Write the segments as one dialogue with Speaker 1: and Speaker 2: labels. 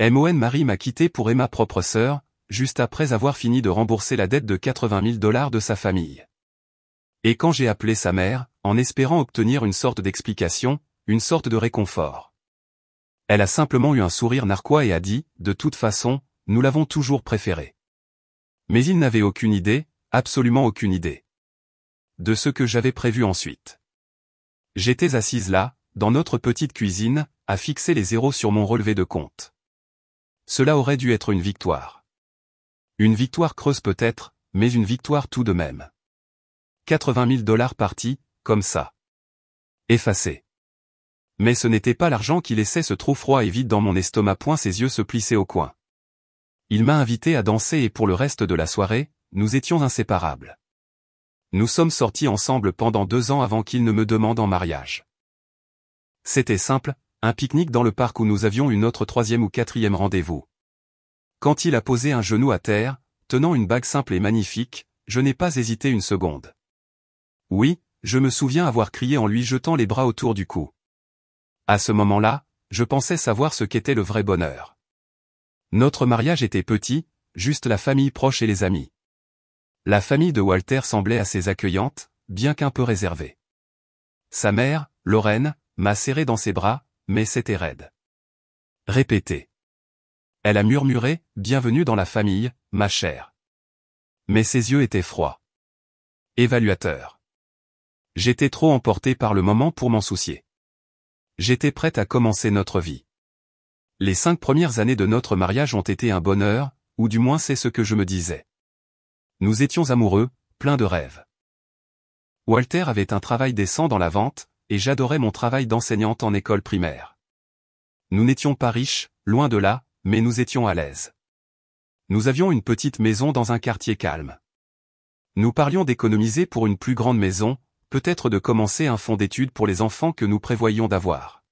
Speaker 1: Marie m'a quitté pour ma propre sœur, juste après avoir fini de rembourser la dette de 80 000 $ de sa famille. Et quand j'ai appelé sa mère, en espérant obtenir une sorte d'explication, une sorte de réconfort. Elle a simplement eu un sourire narquois et a dit, de toute façon, nous l'avons toujours préféré. Mais il n'avait aucune idée, absolument aucune idée, de ce que j'avais prévu ensuite. J'étais assise là, dans notre petite cuisine, à fixer les zéros sur mon relevé de compte. Cela aurait dû être une victoire. Une victoire creuse peut-être, mais une victoire tout de même. 80 000 $ partis, comme ça. Effacés. Mais ce n'était pas l'argent qui laissait ce trou froid et vide dans mon estomac. Ses yeux se plissaient au coin. Il m'a invité à danser et pour le reste de la soirée, nous étions inséparables. Nous sommes sortis ensemble pendant 2 ans avant qu'il ne me demande en mariage. C'était simple, un pique-nique dans le parc où nous avions eu notre 3e ou 4e rendez-vous. Quand il a posé un genou à terre, tenant une bague simple et magnifique, je n'ai pas hésité une seconde. Oui, je me souviens avoir crié en lui jetant les bras autour du cou. À ce moment-là, je pensais savoir ce qu'était le vrai bonheur. Notre mariage était petit, juste la famille proche et les amis. La famille de Walter semblait assez accueillante, bien qu'un peu réservée. Sa mère, Lorraine, m'a serré dans ses bras, mais c'était raide. Répétez. Elle a murmuré, bienvenue dans la famille, ma chère. Mais ses yeux étaient froids. Évaluateurs. J'étais trop emporté par le moment pour m'en soucier. J'étais prête à commencer notre vie. Les 5 premières années de notre mariage ont été un bonheur, ou du moins c'est ce que je me disais. Nous étions amoureux, pleins de rêves. Walter avait un travail décent dans la vente, et j'adorais mon travail d'enseignante en école primaire. Nous n'étions pas riches, loin de là, mais nous étions à l'aise. Nous avions une petite maison dans un quartier calme. Nous parlions d'économiser pour une plus grande maison, peut-être de commencer un fonds d'études pour les enfants que nous prévoyions d'avoir.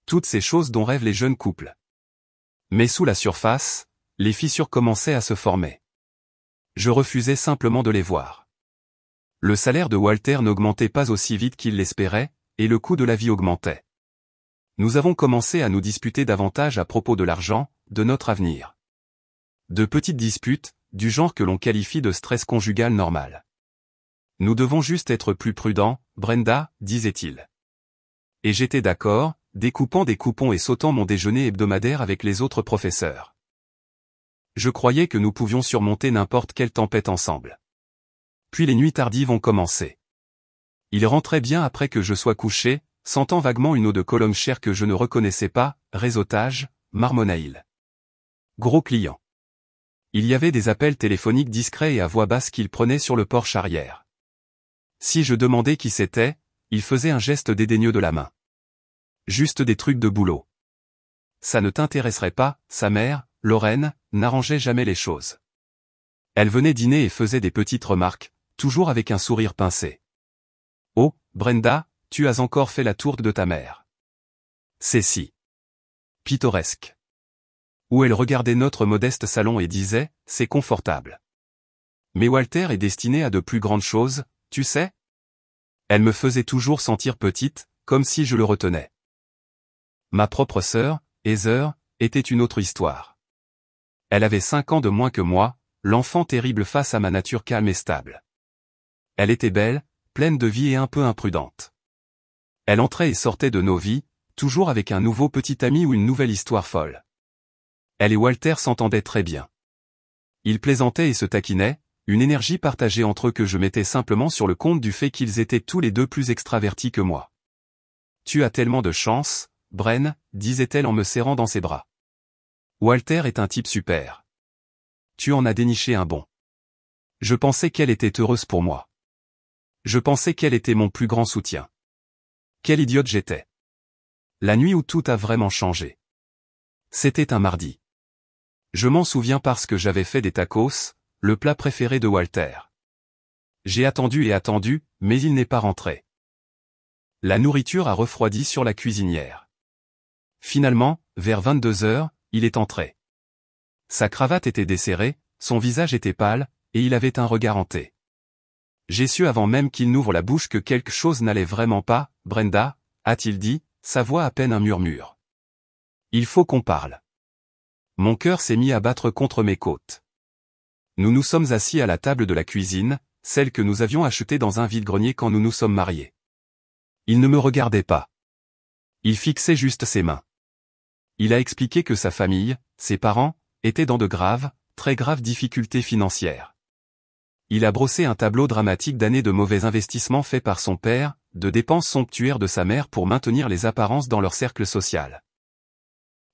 Speaker 1: Toutes ces choses dont rêvent les jeunes couples. Mais sous la surface, les fissures commençaient à se former. Je refusais simplement de les voir. Le salaire de Walter n'augmentait pas aussi vite qu'il l'espérait, et le coût de la vie augmentait. Nous avons commencé à nous disputer davantage à propos de l'argent, de notre avenir. De petites disputes, du genre que l'on qualifie de stress conjugal normal. Nous devons juste être plus prudents, Brenda, disait-il. Et j'étais d'accord, découpant des coupons et sautant mon déjeuner hebdomadaire avec les autres professeurs. Je croyais que nous pouvions surmonter n'importe quelle tempête ensemble. Puis les nuits tardives ont commencé. Il rentrait bien après que je sois couché, sentant vaguement une eau de Cologne chère que je ne reconnaissais pas, réseautage, marmonaïl. Gros client. Il y avait des appels téléphoniques discrets et à voix basse qu'il prenait sur le porche arrière. Si je demandais qui c'était, il faisait un geste dédaigneux de la main. Juste des trucs de boulot. Ça ne t'intéresserait pas, sa mère, Lorraine, n'arrangeait jamais les choses. Elle venait dîner et faisait des petites remarques, toujours avec un sourire pincé. Oh, Brenda, tu as encore fait la tour de ta mère. C'est si pittoresque. Où elle regardait notre modeste salon et disait, c'est confortable. Mais Walter est destiné à de plus grandes choses, tu sais? Elle me faisait toujours sentir petite, comme si je le retenais. Ma propre sœur, Heather, était une autre histoire. Elle avait 5 ans de moins que moi, l'enfant terrible face à ma nature calme et stable. Elle était belle, pleine de vie et un peu imprudente. Elle entrait et sortait de nos vies, toujours avec un nouveau petit ami ou une nouvelle histoire folle. Elle et Walter s'entendaient très bien. Ils plaisantaient et se taquinaient, une énergie partagée entre eux que je mettais simplement sur le compte du fait qu'ils étaient tous les deux plus extravertis que moi. Tu as tellement de chance, Bren, disait-elle en me serrant dans ses bras. Walter est un type super. Tu en as déniché un bon. Je pensais qu'elle était heureuse pour moi. Je pensais qu'elle était mon plus grand soutien. Quelle idiote j'étais. La nuit où tout a vraiment changé. C'était un mardi. Je m'en souviens parce que j'avais fait des tacos, le plat préféré de Walter. J'ai attendu et attendu, mais il n'est pas rentré. La nourriture a refroidi sur la cuisinière. Finalement, vers 22 heures, il est entré. Sa cravate était desserrée, son visage était pâle, et il avait un regard hanté. J'ai su avant même qu'il n'ouvre la bouche que quelque chose n'allait vraiment pas, Brenda, a-t-il dit, sa voix à peine un murmure. Il faut qu'on parle. Mon cœur s'est mis à battre contre mes côtes. Nous nous sommes assis à la table de la cuisine, celle que nous avions achetée dans un vide-grenier quand nous nous sommes mariés. Il ne me regardait pas. Il fixait juste ses mains. Il a expliqué que sa famille, ses parents, étaient dans de graves, très graves difficultés financières. Il a brossé un tableau dramatique d'années de mauvais investissements faits par son père, de dépenses somptuaires de sa mère pour maintenir les apparences dans leur cercle social.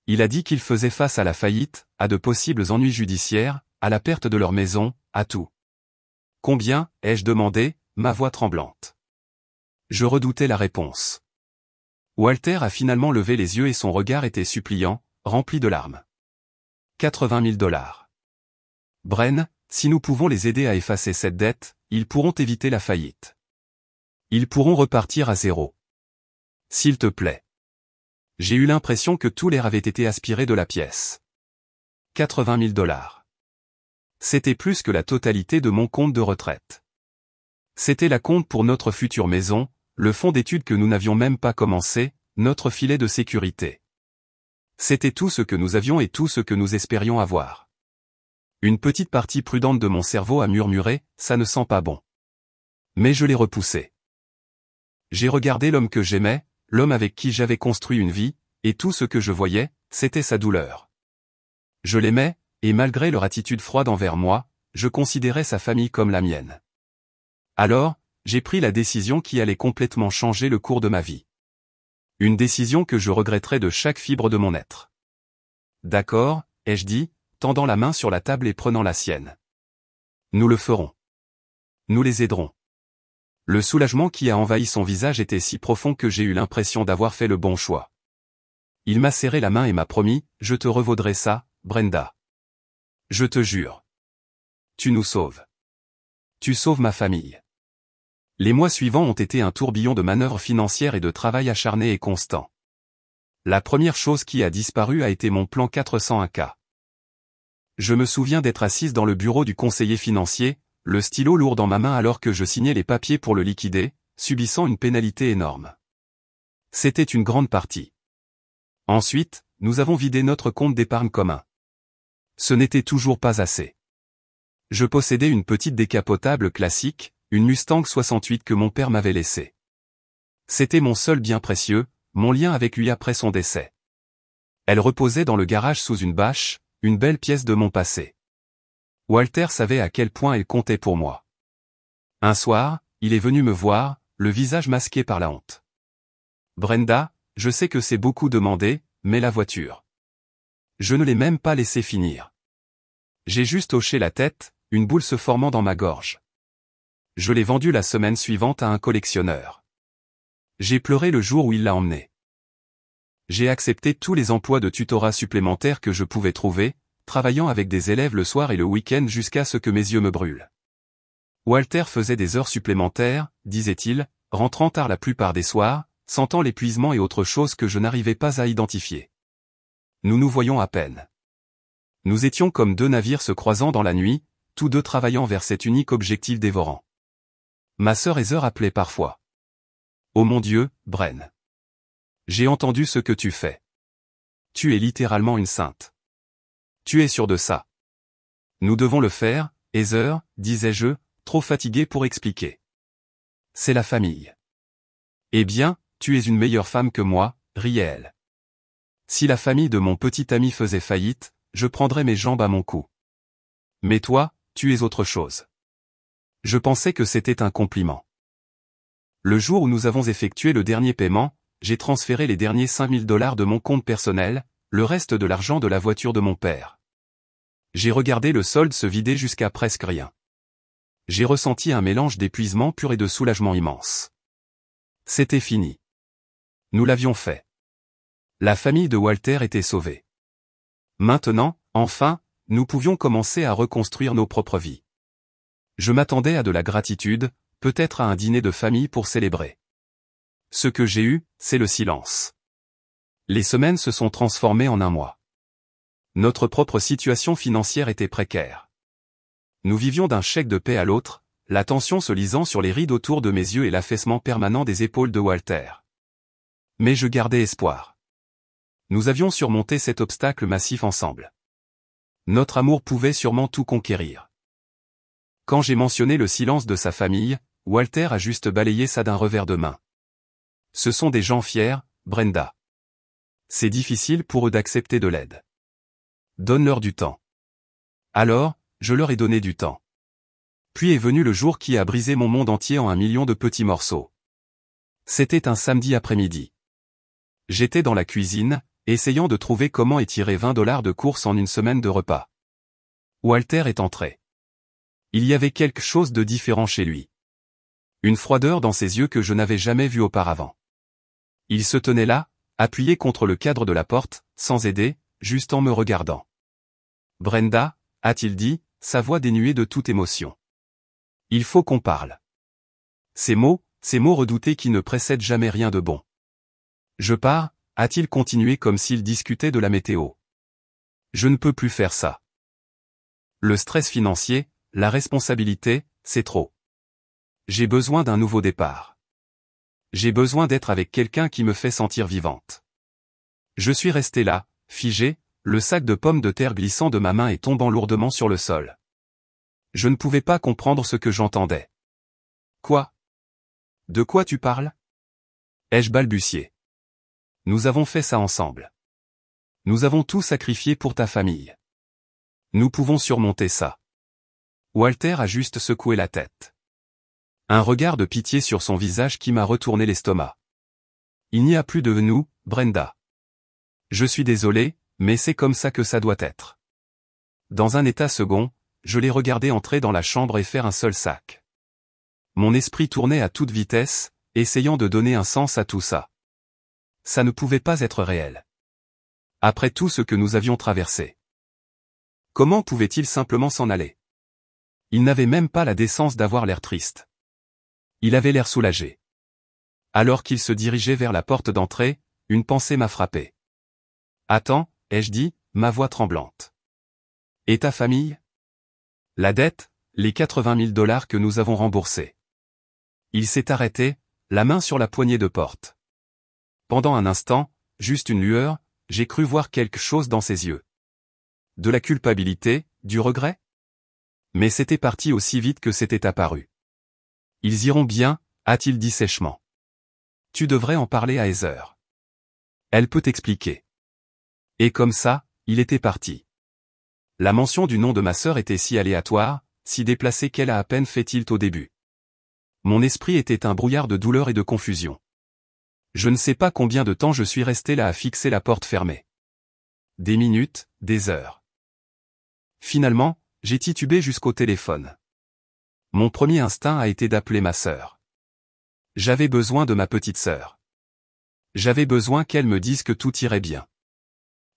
Speaker 1: Il a dit qu'ils faisaient face à la faillite, à de possibles ennuis judiciaires, à la perte de leur maison, à tout. Combien, ai-je demandé, ma voix tremblante. Je redoutais la réponse. Walter a finalement levé les yeux et son regard était suppliant, rempli de larmes. 80 000 $. Bren, si nous pouvons les aider à effacer cette dette, ils pourront éviter la faillite. Ils pourront repartir à zéro. S'il te plaît. J'ai eu l'impression que tout l'air avait été aspiré de la pièce. 80 000 $. C'était plus que la totalité de mon compte de retraite. C'était la compte pour notre future maison, le fonds d'études que nous n'avions même pas commencé, notre filet de sécurité. C'était tout ce que nous avions et tout ce que nous espérions avoir. Une petite partie prudente de mon cerveau a murmuré, ça ne sent pas bon. Mais je l'ai repoussé. J'ai regardé l'homme que j'aimais, l'homme avec qui j'avais construit une vie, et tout ce que je voyais, c'était sa douleur. Je l'aimais, et malgré leur attitude froide envers moi, je considérais sa famille comme la mienne. Alors, j'ai pris la décision qui allait complètement changer le cours de ma vie. Une décision que je regretterai de chaque fibre de mon être. D'accord, ai-je dit, tendant la main sur la table et prenant la sienne. Nous le ferons. Nous les aiderons. Le soulagement qui a envahi son visage était si profond que j'ai eu l'impression d'avoir fait le bon choix. Il m'a serré la main et m'a promis, je te revaudrai ça, Brenda. Je te jure. Tu nous sauves. Tu sauves ma famille. Les mois suivants ont été un tourbillon de manœuvres financières et de travail acharné et constant. La première chose qui a disparu a été mon plan 401K. Je me souviens d'être assise dans le bureau du conseiller financier, le stylo lourd dans ma main alors que je signais les papiers pour le liquider, subissant une pénalité énorme. C'était une grande partie. Ensuite, nous avons vidé notre compte d'épargne commun. Ce n'était toujours pas assez. Je possédais une petite décapotable classique, une Mustang 68 que mon père m'avait laissée. C'était mon seul bien précieux, mon lien avec lui après son décès. Elle reposait dans le garage sous une bâche, une belle pièce de mon passé. Walter savait à quel point elle comptait pour moi. Un soir, il est venu me voir, le visage masqué par la honte. Brenda, je sais que c'est beaucoup demandé, mais la voiture. Je ne l'ai même pas laissé finir. J'ai juste hoché la tête, une boule se formant dans ma gorge. Je l'ai vendue la semaine suivante à un collectionneur. J'ai pleuré le jour où il l'a emmenée. J'ai accepté tous les emplois de tutorat supplémentaires que je pouvais trouver, travaillant avec des élèves le soir et le week-end jusqu'à ce que mes yeux me brûlent. Walter faisait des heures supplémentaires, disait-il, rentrant tard la plupart des soirs, sentant l'épuisement et autre chose que je n'arrivais pas à identifier. Nous nous voyions à peine. Nous étions comme deux navires se croisant dans la nuit, tous deux travaillant vers cet unique objectif dévorant. Ma sœur Heather appelait parfois. Oh mon Dieu, Bren. J'ai entendu ce que tu fais. Tu es littéralement une sainte. Tu es sûr de ça. Nous devons le faire, Heather, disais-je, trop fatigué pour expliquer. C'est la famille. Eh bien, tu es une meilleure femme que moi, riait-elle. Si la famille de mon petit ami faisait faillite, je prendrais mes jambes à mon cou. Mais toi, tu es autre chose. Je pensais que c'était un compliment. Le jour où nous avons effectué le dernier paiement, j'ai transféré les derniers 5 000 $ de mon compte personnel, le reste de l'argent de la voiture de mon père. J'ai regardé le solde se vider jusqu'à presque rien. J'ai ressenti un mélange d'épuisement pur et de soulagement immense. C'était fini. Nous l'avions fait. La famille de Walter était sauvée. Maintenant, enfin, nous pouvions commencer à reconstruire nos propres vies. Je m'attendais à de la gratitude, peut-être à un dîner de famille pour célébrer. Ce que j'ai eu, c'est le silence. Les semaines se sont transformées en un mois. Notre propre situation financière était précaire. Nous vivions d'un chèque de paie à l'autre, la tension se lisant sur les rides autour de mes yeux et l'affaissement permanent des épaules de Walter. Mais je gardais espoir. Nous avions surmonté cet obstacle massif ensemble. Notre amour pouvait sûrement tout conquérir. Quand j'ai mentionné le silence de sa famille, Walter a juste balayé ça d'un revers de main. Ce sont des gens fiers, Brenda. C'est difficile pour eux d'accepter de l'aide. Donne-leur du temps. Alors, je leur ai donné du temps. Puis est venu le jour qui a brisé mon monde entier en 1 million de petits morceaux. C'était un samedi après-midi. J'étais dans la cuisine, essayant de trouver comment étirer $20 de course en une semaine de repas. Walter est entré. Il y avait quelque chose de différent chez lui. Une froideur dans ses yeux que je n'avais jamais vue auparavant. Il se tenait là, appuyé contre le cadre de la porte, sans aider, juste en me regardant. « Brenda » a-t-il dit, sa voix dénuée de toute émotion. « Il faut qu'on parle. » Ces mots redoutés qui ne précèdent jamais rien de bon. « Je pars » a-t-il continué comme s'il discutait de la météo. « Je ne peux plus faire ça. Le stress financier, la responsabilité, c'est trop. J'ai besoin d'un nouveau départ. J'ai besoin d'être avec quelqu'un qui me fait sentir vivante. » Je suis resté là, figé, le sac de pommes de terre glissant de ma main et tombant lourdement sur le sol. Je ne pouvais pas comprendre ce que j'entendais. « Quoi ? De quoi tu parles ? » ai-je balbutié. « Nous avons fait ça ensemble. Nous avons tout sacrifié pour ta famille. Nous pouvons surmonter ça. » Walter a juste secoué la tête. Un regard de pitié sur son visage qui m'a retourné l'estomac. « Il n'y a plus de nous, Brenda. Je suis désolé, mais c'est comme ça que ça doit être. » Dans un état second, je l'ai regardé entrer dans la chambre et faire un seul sac. Mon esprit tournait à toute vitesse, essayant de donner un sens à tout ça. Ça ne pouvait pas être réel. Après tout ce que nous avions traversé. Comment pouvait-il simplement s'en aller? Il n'avait même pas la décence d'avoir l'air triste. Il avait l'air soulagé. Alors qu'il se dirigeait vers la porte d'entrée, une pensée m'a frappé. « Attends » ai-je dit, ma voix tremblante. « Et ta famille? La dette, les $80 000 que nous avons remboursés. » Il s'est arrêté, la main sur la poignée de porte. Pendant un instant, juste une lueur, j'ai cru voir quelque chose dans ses yeux. De la culpabilité, du regret? Mais c'était parti aussi vite que c'était apparu. « Ils iront bien » a-t-il dit sèchement. « Tu devrais en parler à Heather. Elle peut t'expliquer. » Et comme ça, il était parti. La mention du nom de ma sœur était si aléatoire, si déplacée qu'elle a à peine fait tilt au début. Mon esprit était un brouillard de douleur et de confusion. Je ne sais pas combien de temps je suis resté là à fixer la porte fermée. Des minutes, des heures. Finalement, j'ai titubé jusqu'au téléphone. Mon premier instinct a été d'appeler ma sœur. J'avais besoin de ma petite sœur. J'avais besoin qu'elle me dise que tout irait bien.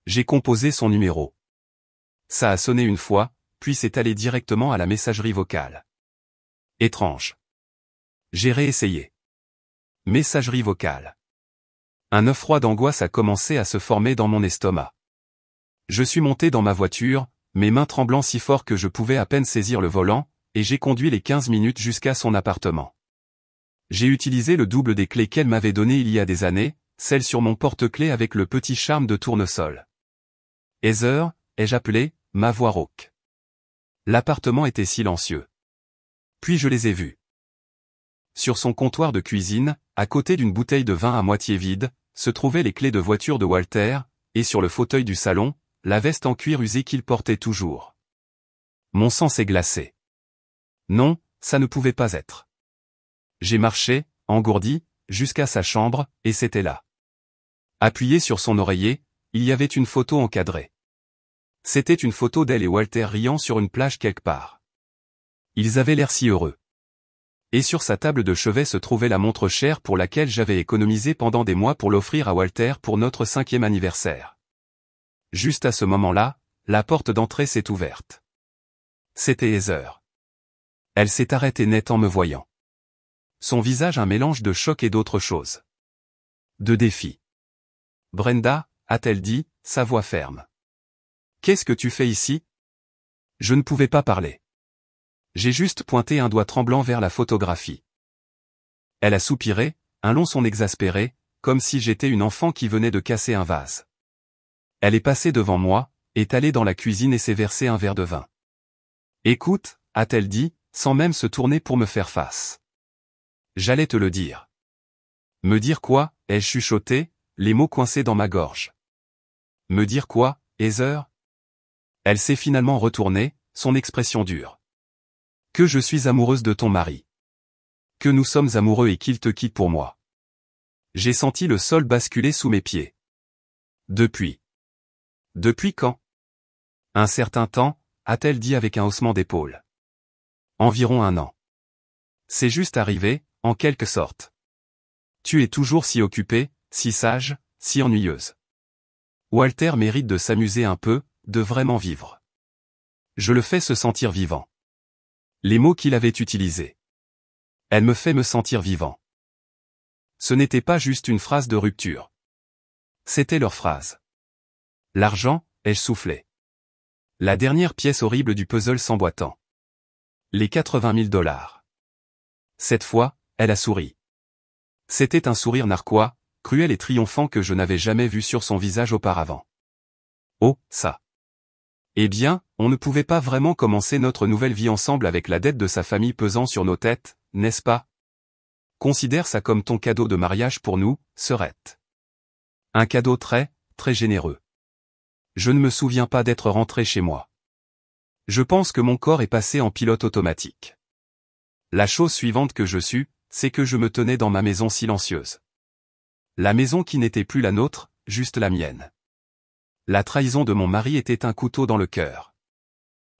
Speaker 1: J'ai composé son numéro. Ça a sonné une fois, puis s'est allé directement à la messagerie vocale. Étrange. J'ai réessayé. Messagerie vocale. Un œuf froid d'angoisse a commencé à se former dans mon estomac. Je suis monté dans ma voiture, mes mains tremblant si fort que je pouvais à peine saisir le volant, et j'ai conduit les 15 minutes jusqu'à son appartement. J'ai utilisé le double des clés qu'elle m'avait données il y a des années, celle sur mon porte-clés avec le petit charme de tournesol. Heather, ai-je appelé, ma voix rauque. L'appartement était silencieux. Puis je les ai vus. Sur son comptoir de cuisine, à côté d'une bouteille de vin à moitié vide, se trouvaient les clés de voiture de Walter, et sur le fauteuil du salon, la veste en cuir usé qu'il portait toujours. Mon sang s'est glacé. Non, ça ne pouvait pas être. J'ai marché, engourdi, jusqu'à sa chambre, et c'était là. Appuyé sur son oreiller, il y avait une photo encadrée. C'était une photo d'elle et Walter riant sur une plage quelque part. Ils avaient l'air si heureux. Et sur sa table de chevet se trouvait la montre chère pour laquelle j'avais économisé pendant des mois pour l'offrir à Walter pour notre 5e anniversaire. Juste à ce moment-là, la porte d'entrée s'est ouverte. C'était Heather. Elle s'est arrêtée net en me voyant. Son visage un mélange de choc et d'autre chose. De défi. « Brenda » a-t-elle dit, sa voix ferme. « Qu'est-ce que tu fais ici ?» Je ne pouvais pas parler. J'ai juste pointé un doigt tremblant vers la photographie. Elle a soupiré, un long son exaspéré, comme si j'étais une enfant qui venait de casser un vase. Elle est passée devant moi, est allée dans la cuisine et s'est versé un verre de vin. Écoute, a-t-elle dit, sans même se tourner pour me faire face. J'allais te le dire. Me dire quoi, ai-je chuchoté, les mots coincés dans ma gorge. Me dire quoi, Heather? Elle s'est finalement retournée, son expression dure. Que je suis amoureuse de ton mari. Que nous sommes amoureux et qu'il te quitte pour moi. J'ai senti le sol basculer sous mes pieds. Depuis. Depuis quand? Un certain temps, a-t-elle dit avec un haussement d'épaule. Environ 1 an. C'est juste arrivé, en quelque sorte. Tu es toujours si occupée, si sage, si ennuyeuse. Walter mérite de s'amuser un peu, de vraiment vivre. Je le fais se sentir vivant. Les mots qu'il avait utilisés. Elle me fait me sentir vivant. Ce n'était pas juste une phrase de rupture. C'était leur phrase. L'argent, ai-je soufflé. La dernière pièce horrible du puzzle s'emboîtant. Les 80 000 $. Cette fois, elle a souri. C'était un sourire narquois, cruel et triomphant que je n'avais jamais vu sur son visage auparavant. Oh, ça. Eh bien, on ne pouvait pas vraiment commencer notre nouvelle vie ensemble avec la dette de sa famille pesant sur nos têtes, n'est-ce pas? Considère ça comme ton cadeau de mariage pour nous, sœurette. Un cadeau très, très généreux. Je ne me souviens pas d'être rentré chez moi. Je pense que mon corps est passé en pilote automatique. La chose suivante que je sus, c'est que je me tenais dans ma maison silencieuse. La maison qui n'était plus la nôtre, juste la mienne. La trahison de mon mari était un couteau dans le cœur.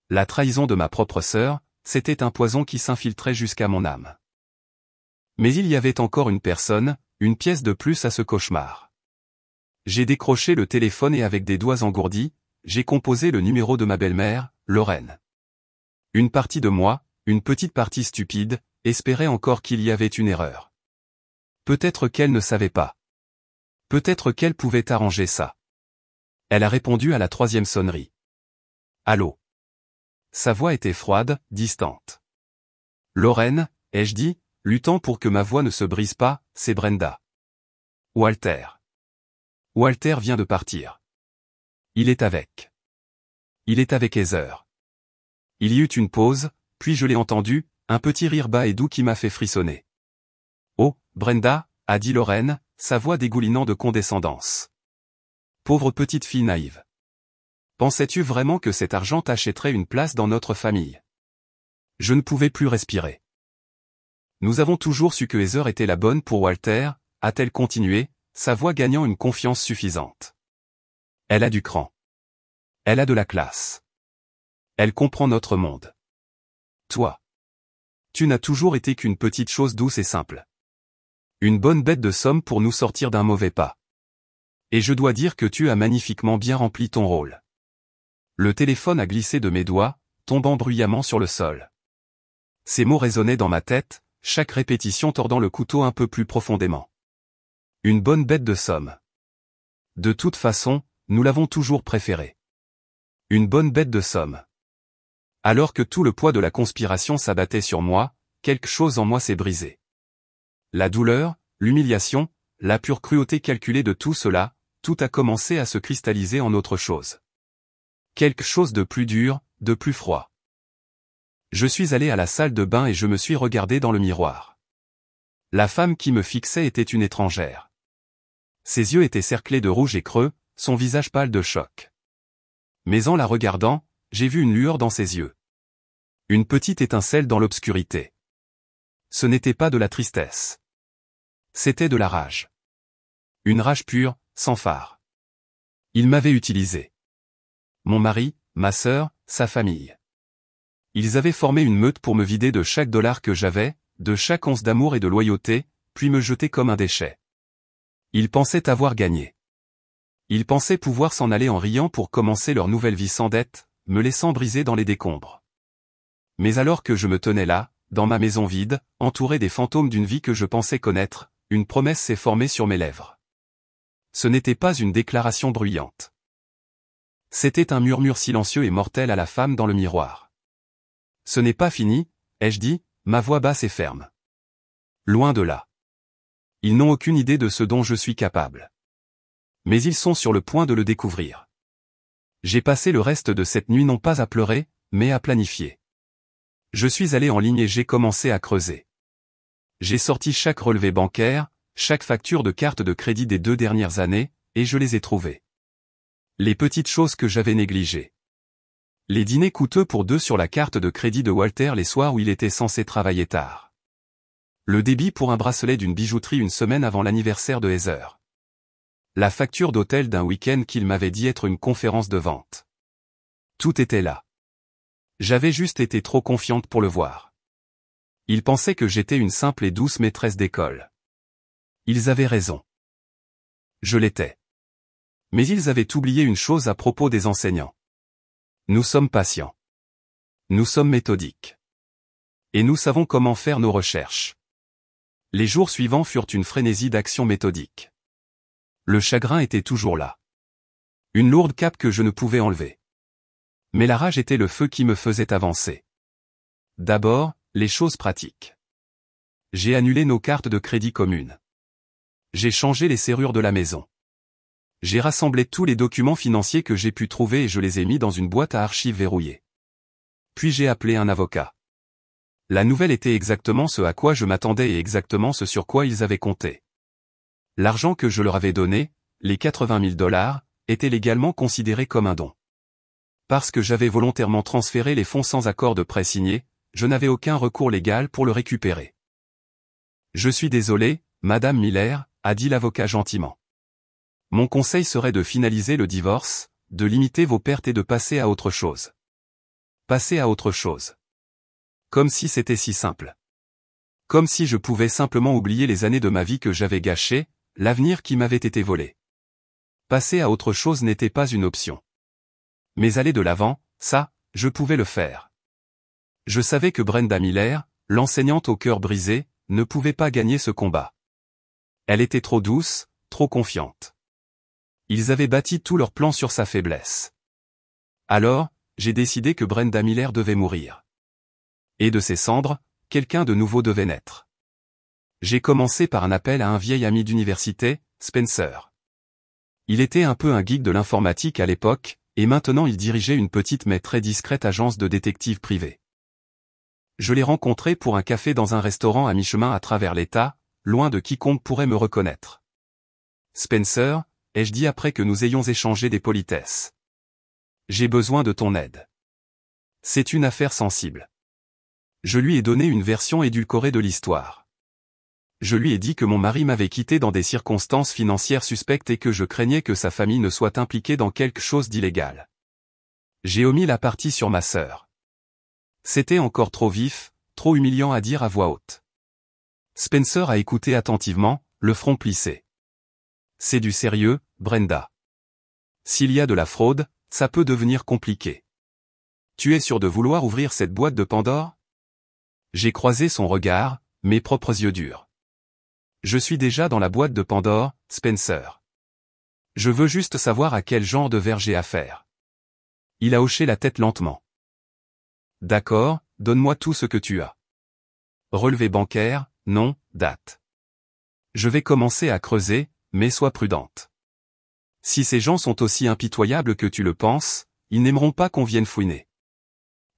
Speaker 1: La trahison de ma propre sœur, c'était un poison qui s'infiltrait jusqu'à mon âme. Mais il y avait encore une personne, une pièce de plus à ce cauchemar. J'ai décroché le téléphone et avec des doigts engourdis, j'ai composé le numéro de ma belle-mère, Lorraine. Une partie de moi, une petite partie stupide, espérait encore qu'il y avait une erreur. Peut-être qu'elle ne savait pas. Peut-être qu'elle pouvait arranger ça. Elle a répondu à la 3e sonnerie. Allô. Sa voix était froide, distante. Lorraine, ai-je dit, luttant pour que ma voix ne se brise pas, c'est Brenda. Walter. Walter vient de partir. Il est avec. Il est avec Heather. Il y eut une pause, puis je l'ai entendu, un petit rire bas et doux qui m'a fait frissonner. Oh, Brenda, a dit Lorraine, sa voix dégoulinant de condescendance. Pauvre petite fille naïve. Pensais-tu vraiment que cet argent t'achèterait une place dans notre famille? Je ne pouvais plus respirer. Nous avons toujours su que Heather était la bonne pour Walter, a-t-elle continué, sa voix gagnant une confiance suffisante. Elle a du cran. Elle a de la classe. Elle comprend notre monde. Toi. Tu n'as toujours été qu'une petite chose douce et simple. Une bonne bête de somme pour nous sortir d'un mauvais pas. Et je dois dire que tu as magnifiquement bien rempli ton rôle. Le téléphone a glissé de mes doigts, tombant bruyamment sur le sol. Ces mots résonnaient dans ma tête, chaque répétition tordant le couteau un peu plus profondément. Une bonne bête de somme. De toute façon, nous l'avons toujours préférée. Une bonne bête de somme. Alors que tout le poids de la conspiration s'abattait sur moi, quelque chose en moi s'est brisé. La douleur, l'humiliation, la pure cruauté calculée de tout cela, tout a commencé à se cristalliser en autre chose. Quelque chose de plus dur, de plus froid. Je suis allé à la salle de bain et je me suis regardé dans le miroir. La femme qui me fixait était une étrangère. Ses yeux étaient cerclés de rouge et creux, son visage pâle de choc. Mais en la regardant, j'ai vu une lueur dans ses yeux. Une petite étincelle dans l'obscurité. Ce n'était pas de la tristesse. C'était de la rage. Une rage pure, sans phare. Il m'avait utilisé. Mon mari, ma sœur, sa famille. Ils avaient formé une meute pour me vider de chaque dollar que j'avais, de chaque once d'amour et de loyauté, puis me jeter comme un déchet. Ils pensaient avoir gagné. Ils pensaient pouvoir s'en aller en riant pour commencer leur nouvelle vie sans dette, me laissant briser dans les décombres. Mais alors que je me tenais là, dans ma maison vide, entouré des fantômes d'une vie que je pensais connaître, une promesse s'est formée sur mes lèvres. Ce n'était pas une déclaration bruyante. C'était un murmure silencieux et mortel à la femme dans le miroir. Ce n'est pas fini, ai-je dit, ma voix basse et ferme. Loin de là. Ils n'ont aucune idée de ce dont je suis capable. Mais ils sont sur le point de le découvrir. J'ai passé le reste de cette nuit non pas à pleurer, mais à planifier. Je suis allé en ligne et j'ai commencé à creuser. J'ai sorti chaque relevé bancaire, chaque facture de carte de crédit des 2 dernières années, et je les ai trouvées. Les petites choses que j'avais négligées. Les dîners coûteux pour 2 sur la carte de crédit de Walter les soirs où il était censé travailler tard. Le débit pour un bracelet d'une bijouterie une semaine avant l'anniversaire de Heather. La facture d'hôtel d'un week-end qu'il m'avait dit être une conférence de vente. Tout était là. J'avais juste été trop confiante pour le voir. Ils pensaient que j'étais une simple et douce maîtresse d'école. Ils avaient raison. Je l'étais. Mais ils avaient oublié une chose à propos des enseignants. Nous sommes patients. Nous sommes méthodiques. Et nous savons comment faire nos recherches. Les jours suivants furent une frénésie d'action méthodique. Le chagrin était toujours là. Une lourde cape que je ne pouvais enlever. Mais la rage était le feu qui me faisait avancer. D'abord, les choses pratiques. J'ai annulé nos cartes de crédit communes. J'ai changé les serrures de la maison. J'ai rassemblé tous les documents financiers que j'ai pu trouver et je les ai mis dans une boîte à archives verrouillée. Puis j'ai appelé un avocat. La nouvelle était exactement ce à quoi je m'attendais et exactement ce sur quoi ils avaient compté. L'argent que je leur avais donné, les 80 000 $, était légalement considéré comme un don. Parce que j'avais volontairement transféré les fonds sans accord de prêt signé, je n'avais aucun recours légal pour le récupérer. Je suis désolé, Madame Miller, a dit l'avocat gentiment. Mon conseil serait de finaliser le divorce, de limiter vos pertes et de passer à autre chose. Passer à autre chose. Comme si c'était si simple. Comme si je pouvais simplement oublier les années de ma vie que j'avais gâchées, l'avenir qui m'avait été volé. Passer à autre chose n'était pas une option. Mais aller de l'avant, ça, je pouvais le faire. Je savais que Brenda Miller, l'enseignante au cœur brisé, ne pouvait pas gagner ce combat. Elle était trop douce, trop confiante. Ils avaient bâti tout leur plan sur sa faiblesse. Alors, j'ai décidé que Brenda Miller devait mourir. Et de ses cendres, quelqu'un de nouveau devait naître. J'ai commencé par un appel à un vieil ami d'université, Spencer. Il était un peu un geek de l'informatique à l'époque, et maintenant il dirigeait une petite mais très discrète agence de détectives privés. Je l'ai rencontré pour un café dans un restaurant à mi-chemin à travers l'État, loin de quiconque pourrait me reconnaître. Spencer, ai-je dit après que nous ayons échangé des politesses. J'ai besoin de ton aide. C'est une affaire sensible. Je lui ai donné une version édulcorée de l'histoire. Je lui ai dit que mon mari m'avait quitté dans des circonstances financières suspectes et que je craignais que sa famille ne soit impliquée dans quelque chose d'illégal. J'ai omis la partie sur ma sœur. C'était encore trop vif, trop humiliant à dire à voix haute. Spencer a écouté attentivement, le front plissé. C'est du sérieux, Brenda. S'il y a de la fraude, ça peut devenir compliqué. Tu es sûr de vouloir ouvrir cette boîte de Pandore ? J'ai croisé son regard, mes propres yeux durs. Je suis déjà dans la boîte de Pandore, Spencer. Je veux juste savoir à quel genre de verre j'ai affaire. Il a hoché la tête lentement. D'accord, donne-moi tout ce que tu as. Relevé bancaire, nom, date. Je vais commencer à creuser, mais sois prudente. Si ces gens sont aussi impitoyables que tu le penses, ils n'aimeront pas qu'on vienne fouiner.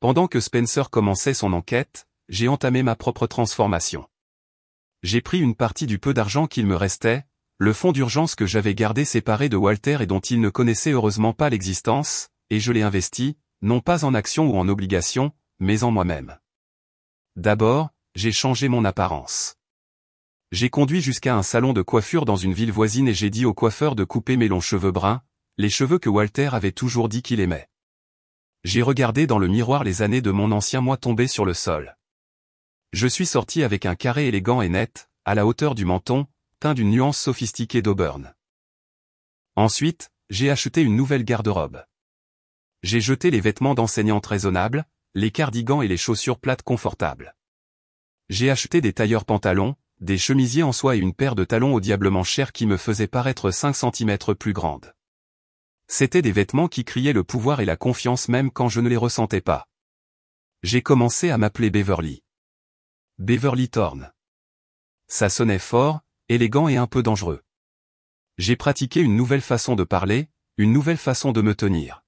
Speaker 1: Pendant que Spencer commençait son enquête, j'ai entamé ma propre transformation. J'ai pris une partie du peu d'argent qu'il me restait, le fonds d'urgence que j'avais gardé séparé de Walter et dont il ne connaissait heureusement pas l'existence, et je l'ai investi, non pas en actions ou en obligations, mais en moi-même. D'abord, j'ai changé mon apparence. J'ai conduit jusqu'à un salon de coiffure dans une ville voisine et j'ai dit au coiffeur de couper mes longs cheveux bruns, les cheveux que Walter avait toujours dit qu'il aimait. J'ai regardé dans le miroir les années de mon ancien moi tomber sur le sol. Je suis sorti avec un carré élégant et net, à la hauteur du menton, teint d'une nuance sophistiquée d'auburn. Ensuite, j'ai acheté une nouvelle garde-robe. J'ai jeté les vêtements d'enseignante raisonnables, les cardigans et les chaussures plates confortables. J'ai acheté des tailleurs pantalons, des chemisiers en soie et une paire de talons au diablement chers qui me faisaient paraître 5 cm plus grande. C'étaient des vêtements qui criaient le pouvoir et la confiance même quand je ne les ressentais pas. J'ai commencé à m'appeler Beverly. Beverly Thorne. Ça sonnait fort, élégant et un peu dangereux. J'ai pratiqué une nouvelle façon de parler, une nouvelle façon de me tenir.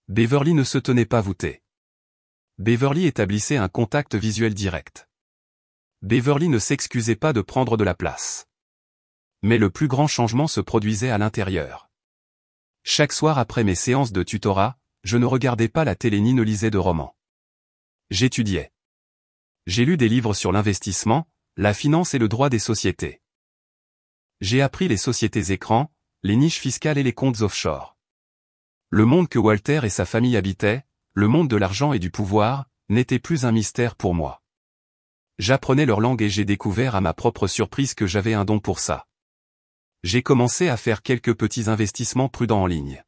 Speaker 1: Beverly ne se tenait pas voûtée. Beverly établissait un contact visuel direct. Beverly ne s'excusait pas de prendre de la place. Mais le plus grand changement se produisait à l'intérieur. Chaque soir après mes séances de tutorat, je ne regardais pas la télé ni ne lisais de romans. J'étudiais. J'ai lu des livres sur l'investissement, la finance et le droit des sociétés. J'ai appris les sociétés écrans, les niches fiscales et les comptes offshore. Le monde que Walter et sa famille habitaient, le monde de l'argent et du pouvoir, n'était plus un mystère pour moi. J'apprenais leur langue et j'ai découvert à ma propre surprise que j'avais un don pour ça. J'ai commencé à faire quelques petits investissements prudents en ligne.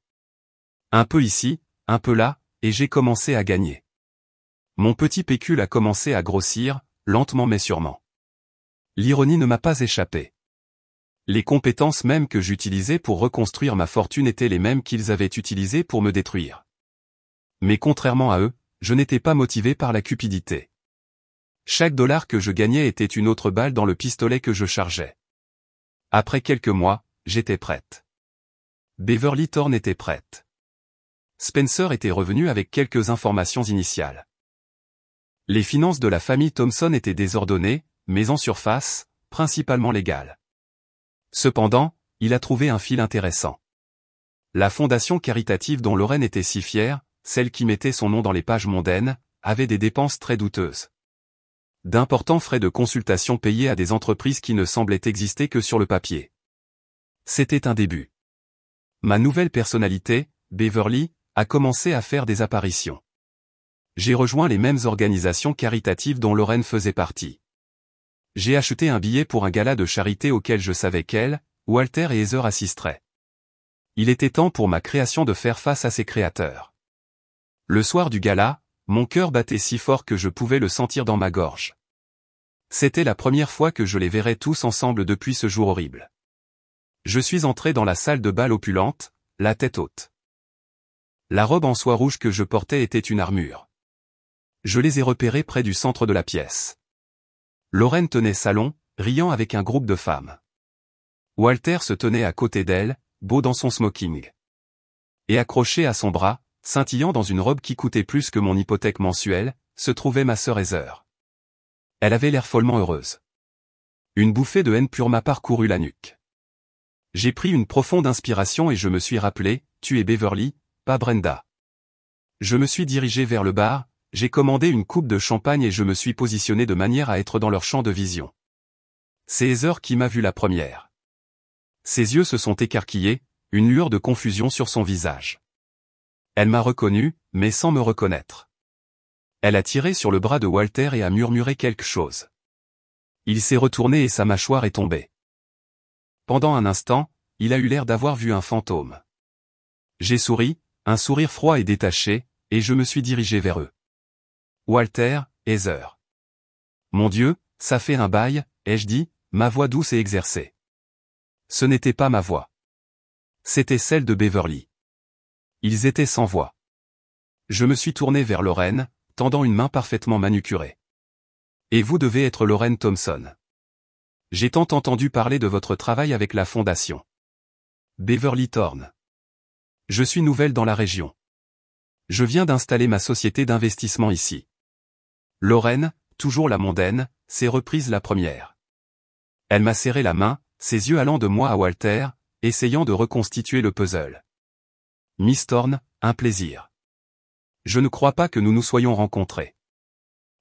Speaker 1: Un peu ici, un peu là, et j'ai commencé à gagner. Mon petit pécule a commencé à grossir, lentement mais sûrement. L'ironie ne m'a pas échappé. Les compétences mêmes que j'utilisais pour reconstruire ma fortune étaient les mêmes qu'ils avaient utilisées pour me détruire. Mais contrairement à eux, je n'étais pas motivé par la cupidité. Chaque dollar que je gagnais était une autre balle dans le pistolet que je chargeais. Après quelques mois, j'étais prête. Beverly Thorne était prête. Spencer était revenu avec quelques informations initiales. Les finances de la famille Thompson étaient désordonnées, mais en surface, principalement légales. Cependant, il a trouvé un fil intéressant. La fondation caritative dont Lorraine était si fière, celle qui mettait son nom dans les pages mondaines, avait des dépenses très douteuses. D'importants frais de consultation payés à des entreprises qui ne semblaient exister que sur le papier. C'était un début. Ma nouvelle personnalité, Beverly, a commencé à faire des apparitions. J'ai rejoint les mêmes organisations caritatives dont Lorraine faisait partie. J'ai acheté un billet pour un gala de charité auquel je savais qu'elle, Walter et Heather assisteraient. Il était temps pour ma création de faire face à ses créateurs. Le soir du gala, mon cœur battait si fort que je pouvais le sentir dans ma gorge. C'était la première fois que je les verrais tous ensemble depuis ce jour horrible. Je suis entré dans la salle de bal opulente, la tête haute. La robe en soie rouge que je portais était une armure. Je les ai repérés près du centre de la pièce. Lorraine tenait salon, riant avec un groupe de femmes. Walter se tenait à côté d'elle, beau dans son smoking. Et accroché à son bras, scintillant dans une robe qui coûtait plus que mon hypothèque mensuelle, se trouvait ma sœur Heather. Elle avait l'air follement heureuse. Une bouffée de haine pure m'a parcouru la nuque. J'ai pris une profonde inspiration et je me suis rappelé, tu es Beverly, pas Brenda. Je me suis dirigé vers le bar, j'ai commandé une coupe de champagne et je me suis positionné de manière à être dans leur champ de vision. C'est Heather qui m'a vu la première. Ses yeux se sont écarquillés, une lueur de confusion sur son visage. Elle m'a reconnu, mais sans me reconnaître. Elle a tiré sur le bras de Walter et a murmuré quelque chose. Il s'est retourné et sa mâchoire est tombée. Pendant un instant, il a eu l'air d'avoir vu un fantôme. J'ai souri, un sourire froid et détaché, et je me suis dirigé vers eux. Walter, Heather. Mon Dieu, ça fait un bail, ai-je dit, ma voix douce et exercée. Ce n'était pas ma voix. C'était celle de Beverly. Ils étaient sans voix. Je me suis tourné vers Lorraine, tendant une main parfaitement manucurée. Et vous devez être Lorraine Thompson. J'ai tant entendu parler de votre travail avec la fondation Beverly Thorne. Je suis nouvelle dans la région. Je viens d'installer ma société d'investissement ici. Lorraine, toujours la mondaine, s'est reprise la première. Elle m'a serré la main, ses yeux allant de moi à Walter, essayant de reconstituer le puzzle. Miss Thorne, un plaisir. Je ne crois pas que nous nous soyons rencontrés.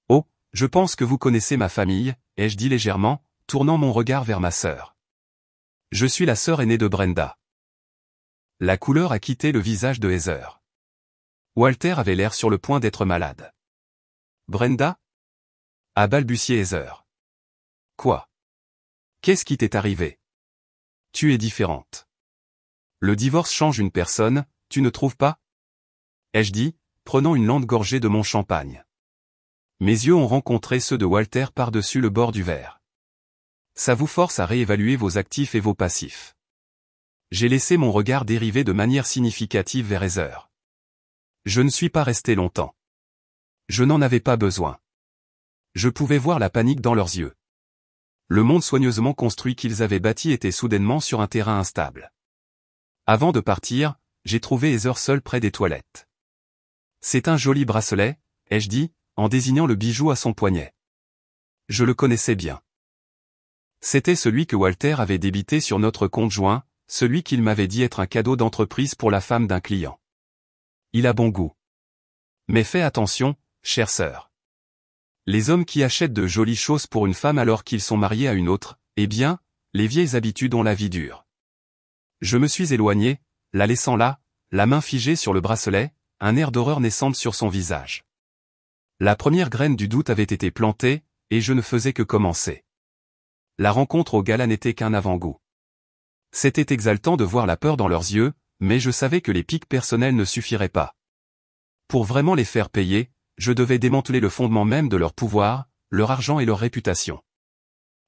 Speaker 1: Oh, je pense que vous connaissez ma famille, ai-je dit légèrement, tournant mon regard vers ma sœur. Je suis la sœur aînée de Brenda. La couleur a quitté le visage de Heather. Walter avait l'air sur le point d'être malade. Brenda ? A balbutié Heather. Quoi ? Qu'est-ce qui t'est arrivé ? Tu es différente. Le divorce change une personne, tu ne trouves pas ? Ai-je dit, prenant une lente gorgée de mon champagne. Mes yeux ont rencontré ceux de Walter par-dessus le bord du verre. Ça vous force à réévaluer vos actifs et vos passifs. J'ai laissé mon regard dériver de manière significative vers Heather. Je ne suis pas resté longtemps. Je n'en avais pas besoin. Je pouvais voir la panique dans leurs yeux. Le monde soigneusement construit qu'ils avaient bâti était soudainement sur un terrain instable. Avant de partir, j'ai trouvé Heather seule près des toilettes. C'est un joli bracelet, ai-je dit, en désignant le bijou à son poignet. Je le connaissais bien. C'était celui que Walter avait débité sur notre compte joint, celui qu'il m'avait dit être un cadeau d'entreprise pour la femme d'un client. Il a bon goût. Mais fais attention, chère sœur. Les hommes qui achètent de jolies choses pour une femme alors qu'ils sont mariés à une autre, eh bien, les vieilles habitudes ont la vie dure. Je me suis éloigné, la laissant là, la main figée sur le bracelet, un air d'horreur naissante sur son visage. La première graine du doute avait été plantée, et je ne faisais que commencer. La rencontre au gala n'était qu'un avant-goût. C'était exaltant de voir la peur dans leurs yeux, mais je savais que les piques personnelles ne suffiraient pas. Pour vraiment les faire payer, je devais démanteler le fondement même de leur pouvoir, leur argent et leur réputation.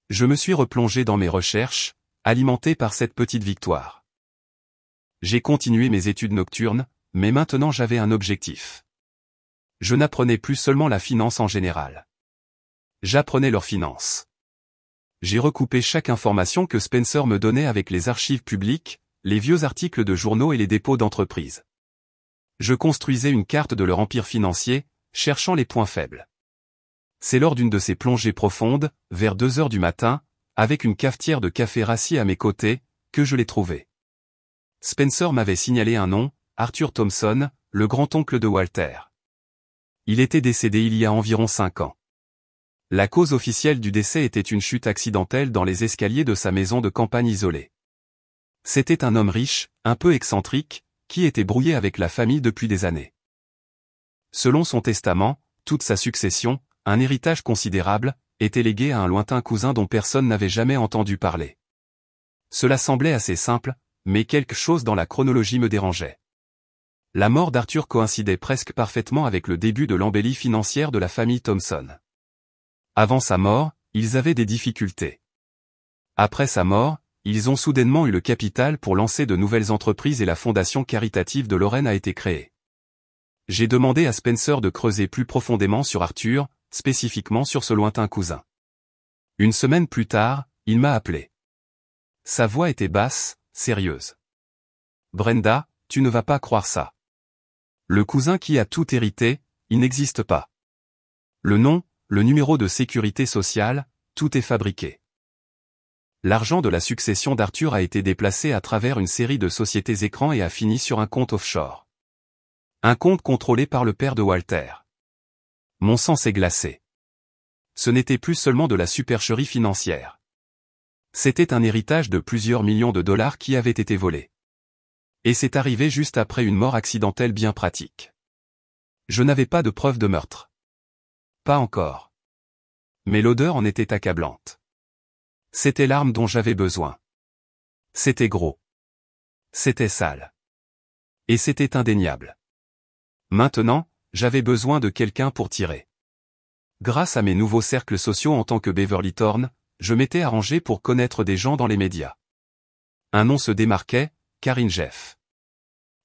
Speaker 1: Je me suis replongé dans mes recherches, alimenté par cette petite victoire. J'ai continué mes études nocturnes, mais maintenant j'avais un objectif. Je n'apprenais plus seulement la finance en général. J'apprenais leurs finances. J'ai recoupé chaque information que Spencer me donnait avec les archives publiques, les vieux articles de journaux et les dépôts d'entreprises. Je construisais une carte de leur empire financier, cherchant les points faibles. C'est lors d'une de ces plongées profondes, vers 2 heures du matin, avec une cafetière de café rassis à mes côtés, que je l'ai trouvé. Spencer m'avait signalé un nom, Arthur Thomson, le grand-oncle de Walter. Il était décédé il y a environ 5 ans. La cause officielle du décès était une chute accidentelle dans les escaliers de sa maison de campagne isolée. C'était un homme riche, un peu excentrique, qui était brouillé avec la famille depuis des années. Selon son testament, toute sa succession, un héritage considérable, était légué à un lointain cousin dont personne n'avait jamais entendu parler. Cela semblait assez simple, mais quelque chose dans la chronologie me dérangeait. La mort d'Arthur coïncidait presque parfaitement avec le début de l'embellie financière de la famille Thomson. Avant sa mort, ils avaient des difficultés. Après sa mort, ils ont soudainement eu le capital pour lancer de nouvelles entreprises et la fondation caritative de Lorraine a été créée. J'ai demandé à Spencer de creuser plus profondément sur Arthur, spécifiquement sur ce lointain cousin. Une semaine plus tard, il m'a appelé. Sa voix était basse, sérieuse. « Brenda, tu ne vas pas croire ça. Le cousin qui a tout hérité, il n'existe pas. Le nom, le numéro de sécurité sociale, tout est fabriqué. L'argent de la succession d'Arthur a été déplacé à travers une série de sociétés écrans et a fini sur un compte offshore. Un compte contrôlé par le père de Walter. Mon sang s'est glacé. Ce n'était plus seulement de la supercherie financière. C'était un héritage de plusieurs millions de dollars qui avait été volé. Et c'est arrivé juste après une mort accidentelle bien pratique. Je n'avais pas de preuve de meurtre. Pas encore. Mais l'odeur en était accablante. C'était l'arme dont j'avais besoin. C'était gros. C'était sale. Et c'était indéniable. Maintenant, j'avais besoin de quelqu'un pour tirer. Grâce à mes nouveaux cercles sociaux en tant que Beverly Thorne, je m'étais arrangé pour connaître des gens dans les médias. Un nom se démarquait, Karine Jeff.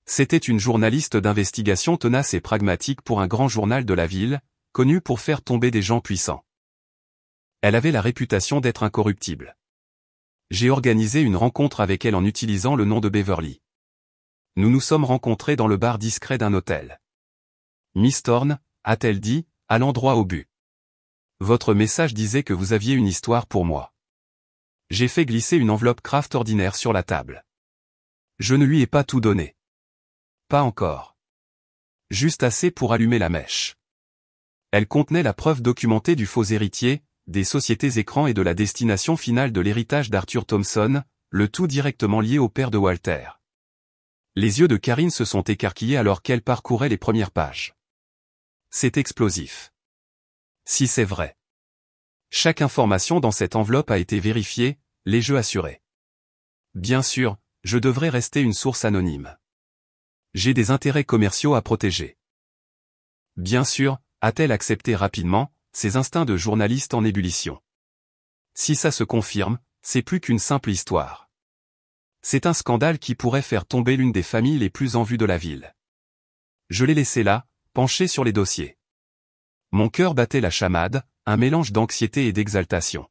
Speaker 1: C'était une journaliste d'investigation tenace et pragmatique pour un grand journal de la ville, connue pour faire tomber des gens puissants. Elle avait la réputation d'être incorruptible. J'ai organisé une rencontre avec elle en utilisant le nom de Beverly. Nous nous sommes rencontrés dans le bar discret d'un hôtel. Miss Thorne, a-t-elle dit, allant droit au but. Votre message disait que vous aviez une histoire pour moi. J'ai fait glisser une enveloppe Kraft ordinaire sur la table. Je ne lui ai pas tout donné. Pas encore. Juste assez pour allumer la mèche. Elle contenait la preuve documentée du faux héritier, des sociétés écrans et de la destination finale de l'héritage d'Arthur Thomson, le tout directement lié au père de Walter. Les yeux de Karine se sont écarquillés alors qu'elle parcourait les premières pages. C'est explosif. Si c'est vrai. Chaque information dans cette enveloppe a été vérifiée, les jeux assurés. Bien sûr, je devrais rester une source anonyme. J'ai des intérêts commerciaux à protéger. Bien sûr, a-t-elle accepté rapidement, ses instincts de journaliste en ébullition. Si ça se confirme, c'est plus qu'une simple histoire. C'est un scandale qui pourrait faire tomber l'une des familles les plus en vue de la ville. Je l'ai laissé là, penché sur les dossiers. Mon cœur battait la chamade, un mélange d'anxiété et d'exaltation.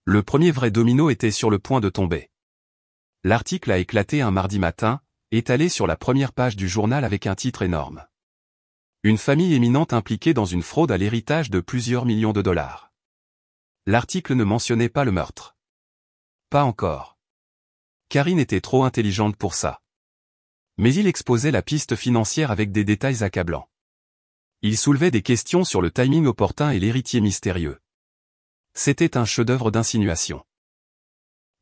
Speaker 1: Le premier vrai domino était sur le point de tomber. L'article a éclaté un mardi matin, étalé sur la première page du journal avec un titre énorme. Une famille éminente impliquée dans une fraude à l'héritage de plusieurs millions de dollars. L'article ne mentionnait pas le meurtre. Pas encore. Karine était trop intelligente pour ça. Mais il exposait la piste financière avec des détails accablants. Il soulevait des questions sur le timing opportun et l'héritier mystérieux. C'était un chef-d'œuvre d'insinuation.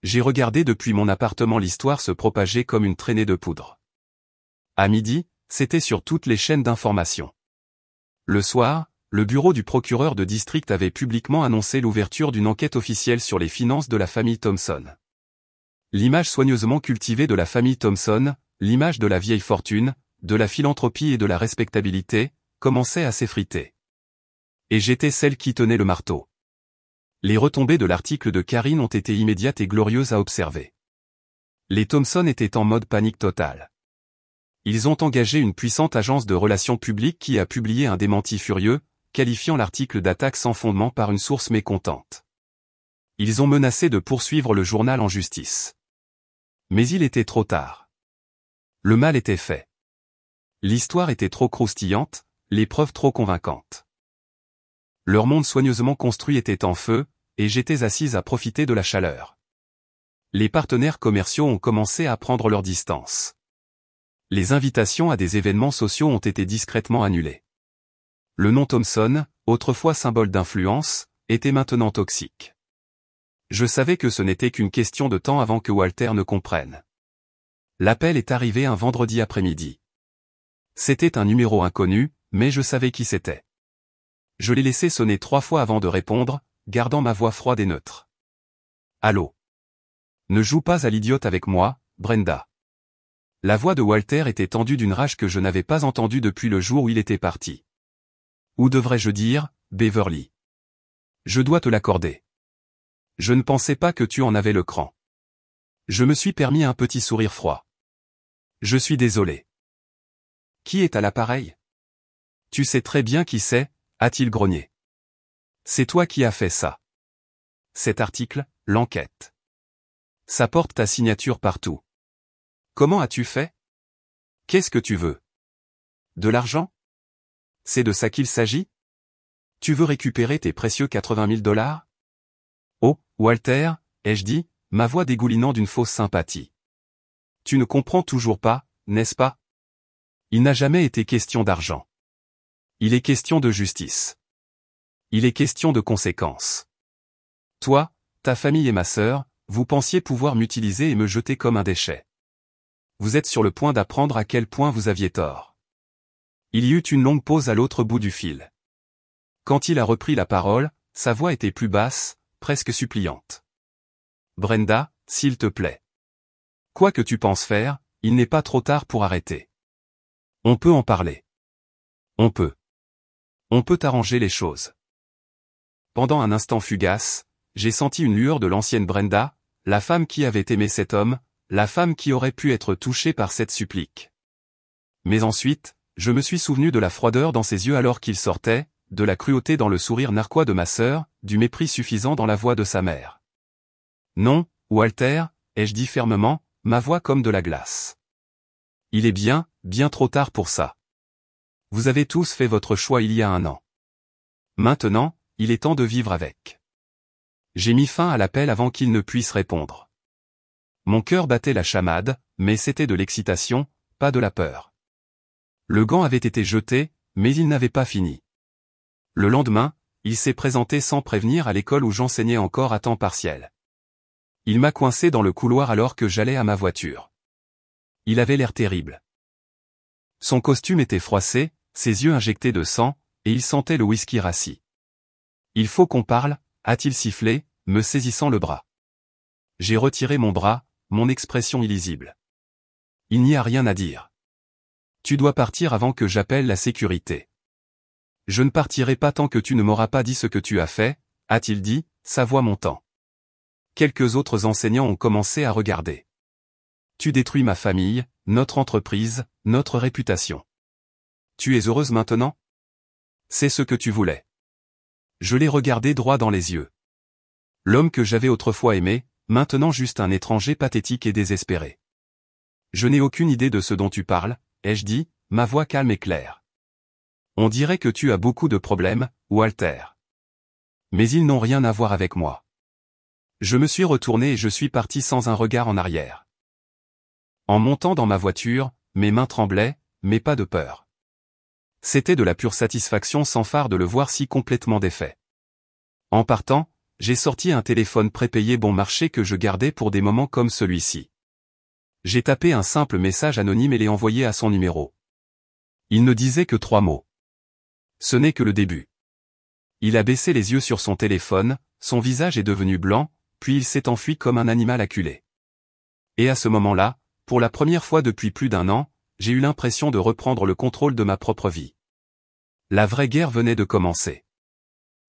Speaker 1: J'ai regardé depuis mon appartement l'histoire se propager comme une traînée de poudre. À midi, c'était sur toutes les chaînes d'information. Le soir, le bureau du procureur de district avait publiquement annoncé l'ouverture d'une enquête officielle sur les finances de la famille Thompson. L'image soigneusement cultivée de la famille Thompson, l'image de la vieille fortune, de la philanthropie et de la respectabilité, commençait à s'effriter. Et j'étais celle qui tenait le marteau. Les retombées de l'article de Karine ont été immédiates et glorieuses à observer. Les Thompson étaient en mode panique totale. Ils ont engagé une puissante agence de relations publiques qui a publié un démenti furieux, qualifiant l'article d'attaque sans fondement par une source mécontente. Ils ont menacé de poursuivre le journal en justice. Mais il était trop tard. Le mal était fait. L'histoire était trop croustillante, les preuves trop convaincantes. Leur monde soigneusement construit était en feu, et j'étais assise à profiter de la chaleur. Les partenaires commerciaux ont commencé à prendre leur distance. Les invitations à des événements sociaux ont été discrètement annulées. Le nom Thompson, autrefois symbole d'influence, était maintenant toxique. Je savais que ce n'était qu'une question de temps avant que Walter ne comprenne. L'appel est arrivé un vendredi après-midi. C'était un numéro inconnu, mais je savais qui c'était. Je l'ai laissé sonner 3 fois avant de répondre, gardant ma voix froide et neutre. Allô. Ne joue pas à l'idiote avec moi, Brenda. La voix de Walter était tendue d'une rage que je n'avais pas entendue depuis le jour où il était parti. Ou devrais-je dire, Beverly. Je dois te l'accorder. Je ne pensais pas que tu en avais le cran. Je me suis permis un petit sourire froid. Je suis désolé. Qui est à l'appareil? Tu sais très bien qui c'est, a-t-il grogné. C'est toi qui as fait ça. Cet article, l'enquête. Ça porte ta signature partout. Comment as-tu fait? Qu'est-ce que tu veux? De l'argent? C'est de ça qu'il s'agit? Tu veux récupérer tes précieux 80 000 dollars? Oh, Walter, ai-je dit, ma voix dégoulinant d'une fausse sympathie. Tu ne comprends toujours pas, n'est-ce pas? Il n'a jamais été question d'argent. Il est question de justice. Il est question de conséquences. Toi, ta famille et ma sœur, vous pensiez pouvoir m'utiliser et me jeter comme un déchet. Vous êtes sur le point d'apprendre à quel point vous aviez tort. Il y eut une longue pause à l'autre bout du fil. Quand il a repris la parole, sa voix était plus basse, presque suppliante. Brenda, s'il te plaît. Quoi que tu penses faire, il n'est pas trop tard pour arrêter. On peut en parler. On peut. On peut arranger les choses. Pendant un instant fugace, j'ai senti une lueur de l'ancienne Brenda, la femme qui avait aimé cet homme, la femme qui aurait pu être touchée par cette supplique. Mais ensuite, je me suis souvenu de la froideur dans ses yeux alors qu'il sortait, de la cruauté dans le sourire narquois de ma sœur, du mépris suffisant dans la voix de sa mère. Non, Walter, ai-je dit fermement, ma voix comme de la glace. Il est bien trop tard pour ça. Vous avez tous fait votre choix il y a 1 an. Maintenant, il est temps de vivre avec. J'ai mis fin à l'appel avant qu'il ne puisse répondre. Mon cœur battait la chamade, mais c'était de l'excitation, pas de la peur. Le gant avait été jeté, mais il n'avait pas fini. Le lendemain, il s'est présenté sans prévenir à l'école où j'enseignais encore à temps partiel. Il m'a coincé dans le couloir alors que j'allais à ma voiture. Il avait l'air terrible. Son costume était froissé, ses yeux injectés de sang, et il sentait le whisky rassis. Il faut qu'on parle, a-t-il sifflé, me saisissant le bras. J'ai retiré mon bras, mon expression illisible. Il n'y a rien à dire. Tu dois partir avant que j'appelle la sécurité. Je ne partirai pas tant que tu ne m'auras pas dit ce que tu as fait, a-t-il dit, sa voix montant. Quelques autres enseignants ont commencé à regarder. Tu détruis ma famille, notre entreprise, notre réputation. Tu es heureuse maintenant? C'est ce que tu voulais. Je l'ai regardé droit dans les yeux. L'homme que j'avais autrefois aimé, maintenant juste un étranger pathétique et désespéré. Je n'ai aucune idée de ce dont tu parles, ai-je dit, ma voix calme et claire. On dirait que tu as beaucoup de problèmes, Walter. Mais ils n'ont rien à voir avec moi. Je me suis retourné et je suis parti sans un regard en arrière. En montant dans ma voiture, mes mains tremblaient, mais pas de peur. C'était de la pure satisfaction sans phare de le voir si complètement défait. En partant, j'ai sorti un téléphone prépayé bon marché que je gardais pour des moments comme celui-ci. J'ai tapé un simple message anonyme et l'ai envoyé à son numéro. Il ne disait que 3 mots. Ce n'est que le début. Il a baissé les yeux sur son téléphone, son visage est devenu blanc, puis il s'est enfui comme un animal acculé. Et à ce moment-là, pour la première fois depuis plus d'1 an, j'ai eu l'impression de reprendre le contrôle de ma propre vie. La vraie guerre venait de commencer.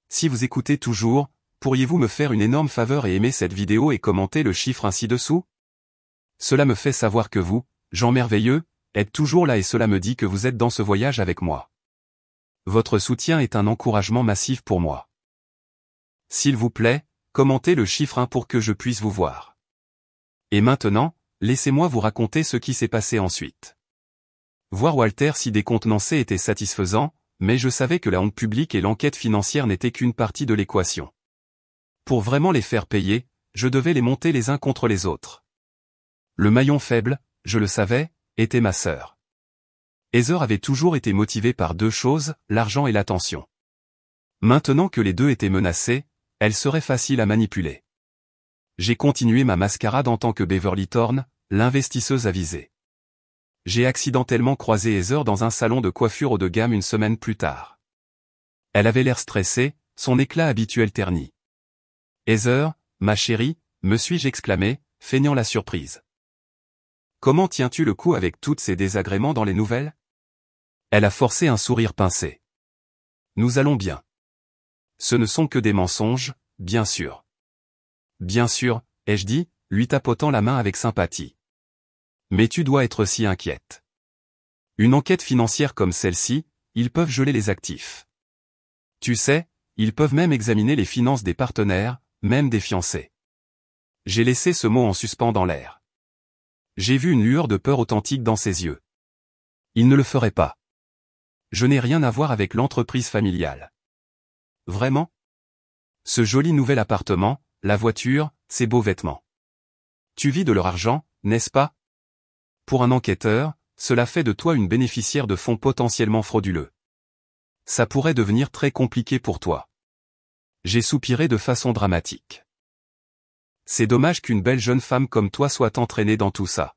Speaker 1: Si vous écoutez toujours, pourriez-vous me faire une énorme faveur et aimer cette vidéo et commenter le chiffre ainsi dessous? Cela me fait savoir que vous, gens merveilleux, êtes toujours là et cela me dit que vous êtes dans ce voyage avec moi. Votre soutien est un encouragement massif pour moi. S'il vous plaît, commentez le chiffre 1 pour que je puisse vous voir. Et maintenant, laissez-moi vous raconter ce qui s'est passé ensuite. Voir Walter si décontenancé était satisfaisant, mais je savais que la honte publique et l'enquête financière n'étaient qu'une partie de l'équation. Pour vraiment les faire payer, je devais les monter les uns contre les autres. Le maillon faible, je le savais, était ma sœur. Heather avait toujours été motivée par 2 choses, l'argent et l'attention. Maintenant que les deux étaient menacés, elle serait facile à manipuler. J'ai continué ma mascarade en tant que Beverly Thorne, l'investisseuse avisée. J'ai accidentellement croisé Heather dans un salon de coiffure haut de gamme une semaine plus tard. Elle avait l'air stressée, son éclat habituel terni. « Heather, ma chérie », me suis-je exclamé, feignant la surprise. « Comment tiens-tu le coup avec tous ces désagréments dans les nouvelles ?» Elle a forcé un sourire pincé. « Nous allons bien. Ce ne sont que des mensonges, bien sûr. »« Bien sûr », ai-je dit, lui tapotant la main avec sympathie. « Mais tu dois être si inquiète. Une enquête financière comme celle-ci, ils peuvent geler les actifs. Tu sais, ils peuvent même examiner les finances des partenaires, même des fiancés. » J'ai laissé ce mot en suspens dans l'air. J'ai vu une lueur de peur authentique dans ses yeux. Il ne le ferait pas. Je n'ai rien à voir avec l'entreprise familiale. Vraiment? Ce joli nouvel appartement, la voiture, ces beaux vêtements. Tu vis de leur argent, n'est-ce pas? Pour un enquêteur, cela fait de toi une bénéficiaire de fonds potentiellement frauduleux. Ça pourrait devenir très compliqué pour toi. J'ai soupiré de façon dramatique. C'est dommage qu'une belle jeune femme comme toi soit entraînée dans tout ça.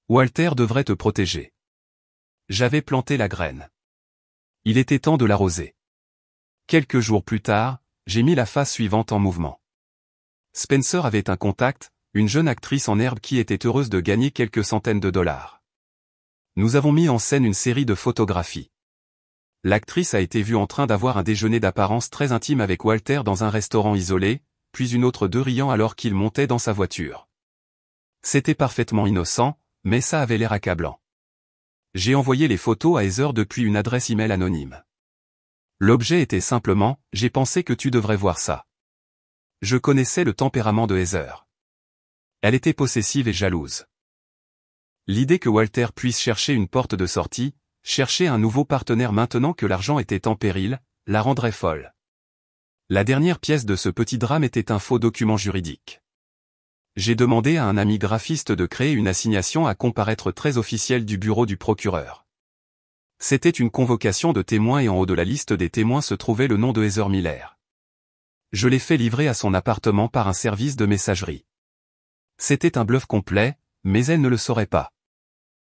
Speaker 1: Walter devrait te protéger. J'avais planté la graine. Il était temps de l'arroser. Quelques jours plus tard, j'ai mis la phase suivante en mouvement. Spencer avait un contact, une jeune actrice en herbe qui était heureuse de gagner quelques centaines de dollars. Nous avons mis en scène une série de photographies. L'actrice a été vue en train d'avoir un déjeuner d'apparence très intime avec Walter dans un restaurant isolé, puis une autre d'eux riant alors qu'il montait dans sa voiture. C'était parfaitement innocent, mais ça avait l'air accablant. J'ai envoyé les photos à Heather depuis une adresse email anonyme. L'objet était simplement, j'ai pensé que tu devrais voir ça. Je connaissais le tempérament de Heather. Elle était possessive et jalouse. L'idée que Walter puisse chercher une porte de sortie, chercher un nouveau partenaire maintenant que l'argent était en péril, la rendrait folle. La dernière pièce de ce petit drame était un faux document juridique. J'ai demandé à un ami graphiste de créer une assignation à comparaître très officielle du bureau du procureur. C'était une convocation de témoins et en haut de la liste des témoins se trouvait le nom de Heather Miller. Je l'ai fait livrer à son appartement par un service de messagerie. C'était un bluff complet, mais elle ne le saurait pas.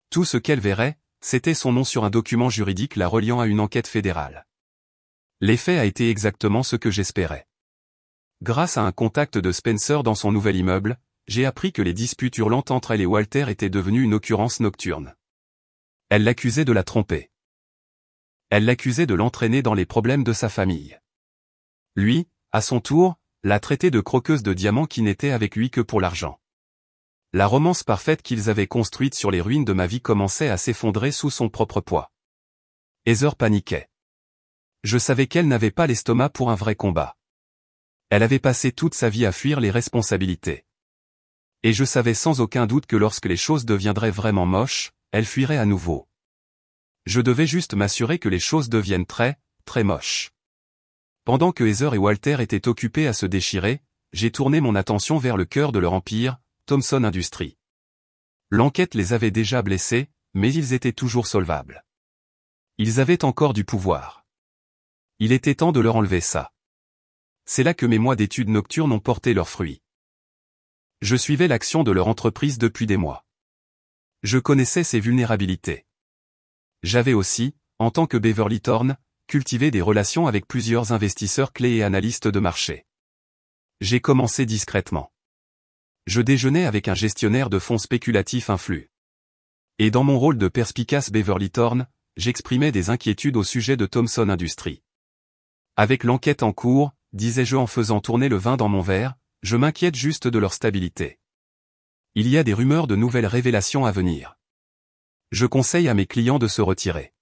Speaker 1: Tout ce qu'elle verrait, c'était son nom sur un document juridique la reliant à une enquête fédérale. L'effet a été exactement ce que j'espérais. Grâce à un contact de Spencer dans son nouvel immeuble, j'ai appris que les disputes hurlantes entre elle et Walter étaient devenues une occurrence nocturne. Elle l'accusait de la tromper. Elle l'accusait de l'entraîner dans les problèmes de sa famille. Lui, à son tour, l'a traitée de croqueuse de diamants qui n'était avec lui que pour l'argent. La romance parfaite qu'ils avaient construite sur les ruines de ma vie commençait à s'effondrer sous son propre poids. Heather paniquait. Je savais qu'elle n'avait pas l'estomac pour un vrai combat. Elle avait passé toute sa vie à fuir les responsabilités. Et je savais sans aucun doute que lorsque les choses deviendraient vraiment moches, elle fuirait à nouveau. Je devais juste m'assurer que les choses deviennent très, très moches. Pendant que Heather et Walter étaient occupés à se déchirer, j'ai tourné mon attention vers le cœur de leur empire, Thomson Industries. L'enquête les avait déjà blessés, mais ils étaient toujours solvables. Ils avaient encore du pouvoir. Il était temps de leur enlever ça. C'est là que mes mois d'études nocturnes ont porté leurs fruits. Je suivais l'action de leur entreprise depuis des mois. Je connaissais ses vulnérabilités. J'avais aussi, en tant que Beverly Thorne, cultivé des relations avec plusieurs investisseurs clés et analystes de marché. J'ai commencé discrètement. Je déjeunais avec un gestionnaire de fonds spéculatifs influent. Et dans mon rôle de perspicace Beverly Thorne, j'exprimais des inquiétudes au sujet de Thomson Industries. Avec l'enquête en cours, disais-je en faisant tourner le vin dans mon verre, je m'inquiète juste de leur stabilité. Il y a des rumeurs de nouvelles révélations à venir. Je conseille à mes clients de se retirer.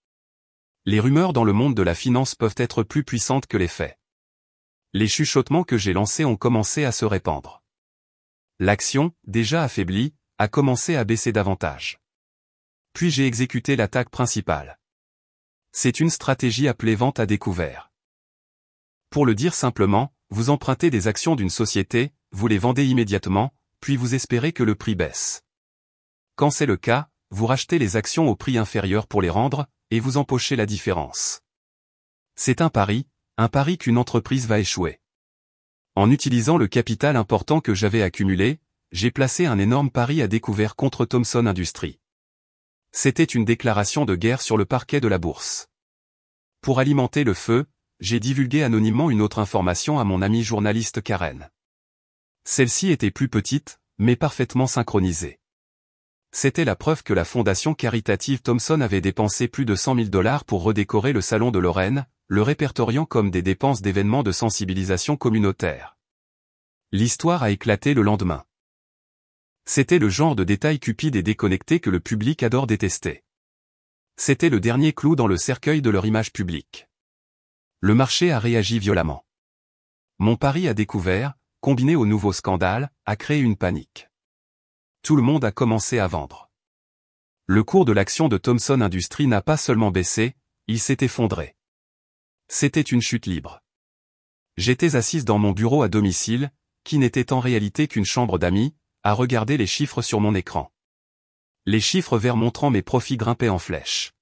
Speaker 1: Les rumeurs dans le monde de la finance peuvent être plus puissantes que les faits. Les chuchotements que j'ai lancés ont commencé à se répandre. L'action, déjà affaiblie, a commencé à baisser davantage. Puis j'ai exécuté l'attaque principale. C'est une stratégie appelée vente à découvert. Pour le dire simplement, vous empruntez des actions d'une société, vous les vendez immédiatement, puis vous espérez que le prix baisse. Quand c'est le cas, vous rachetez les actions au prix inférieur pour les rendre, et vous empochez la différence. C'est un pari qu'une entreprise va échouer. En utilisant le capital important que j'avais accumulé, j'ai placé un énorme pari à découvert contre Thomson Industries. C'était une déclaration de guerre sur le parquet de la bourse. Pour alimenter le feu, j'ai divulgué anonymement une autre information à mon amie journaliste Karen. Celle-ci était plus petite, mais parfaitement synchronisée. C'était la preuve que la fondation caritative Thomson avait dépensé plus de $100 000 pour redécorer le salon de Lorraine, le répertoriant comme des dépenses d'événements de sensibilisation communautaire. L'histoire a éclaté le lendemain. C'était le genre de détail cupide et déconnecté que le public adore détester. C'était le dernier clou dans le cercueil de leur image publique. Le marché a réagi violemment. Mon pari à découvert, combiné au nouveau scandale, a créé une panique. Tout le monde a commencé à vendre. Le cours de l'action de Thomson Industries n'a pas seulement baissé, il s'est effondré. C'était une chute libre. J'étais assise dans mon bureau à domicile, qui n'était en réalité qu'une chambre d'amis, à regarder les chiffres sur mon écran. Les chiffres verts montrant mes profits grimpaient en flèche.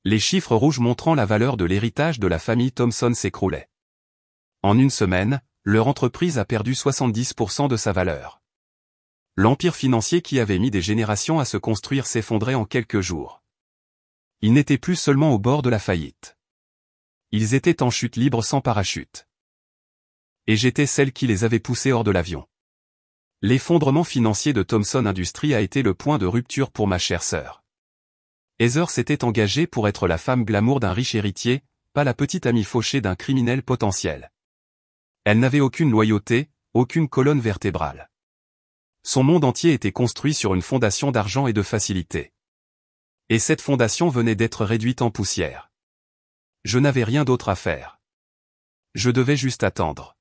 Speaker 1: Les chiffres rouges montrant la valeur de l'héritage de la famille Thomson s'écroulaient. En une semaine, leur entreprise a perdu 70% de sa valeur. L'empire financier qui avait mis des générations à se construire s'effondrait en quelques jours. Ils n'étaient plus seulement au bord de la faillite. Ils étaient en chute libre sans parachute. Et j'étais celle qui les avait poussés hors de l'avion. L'effondrement financier de Thomson Industries a été le point de rupture pour ma chère sœur. Heather s'était engagée pour être la femme glamour d'un riche héritier, pas la petite amie fauchée d'un criminel potentiel. Elle n'avait aucune loyauté, aucune colonne vertébrale. Son monde entier était construit sur une fondation d'argent et de facilité. Et cette fondation venait d'être réduite en poussière. Je n'avais rien d'autre à faire. Je devais juste attendre.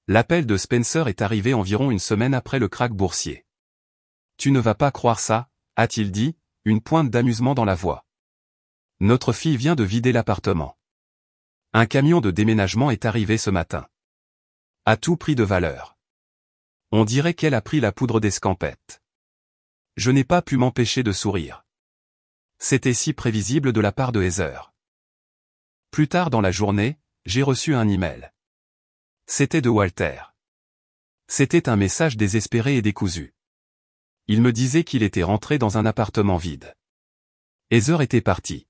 Speaker 1: L'appel de Spencer est arrivé environ une semaine après le krach boursier. « Tu ne vas pas croire ça », a-t-il dit, une pointe d'amusement dans la voix. « Notre fille vient de vider l'appartement. Un camion de déménagement est arrivé ce matin. À tout prix de valeur. On dirait qu'elle a pris la poudre d'escampette. » Je n'ai pas pu m'empêcher de sourire. C'était si prévisible de la part de Heather. Plus tard dans la journée, j'ai reçu un email. C'était de Walter. C'était un message désespéré et décousu. Il me disait qu'il était rentré dans un appartement vide. Heather était partie.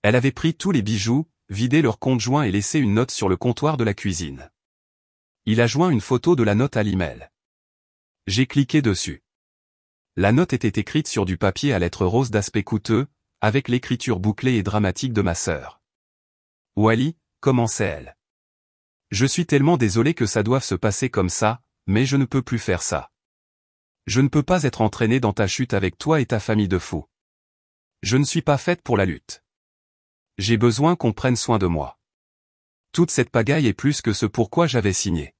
Speaker 1: Elle avait pris tous les bijoux, vidé leur compte joint et laissé une note sur le comptoir de la cuisine. Il a joint une photo de la note à l'email. J'ai cliqué dessus. La note était écrite sur du papier à lettres roses d'aspect coûteux, avec l'écriture bouclée et dramatique de ma sœur. Wally, commençait-elle. Je suis tellement désolé que ça doive se passer comme ça, mais je ne peux plus faire ça. Je ne peux pas être entraîné dans ta chute avec toi et ta famille de fous. Je ne suis pas faite pour la lutte. J'ai besoin qu'on prenne soin de moi. Toute cette pagaille est plus que ce pourquoi j'avais signé.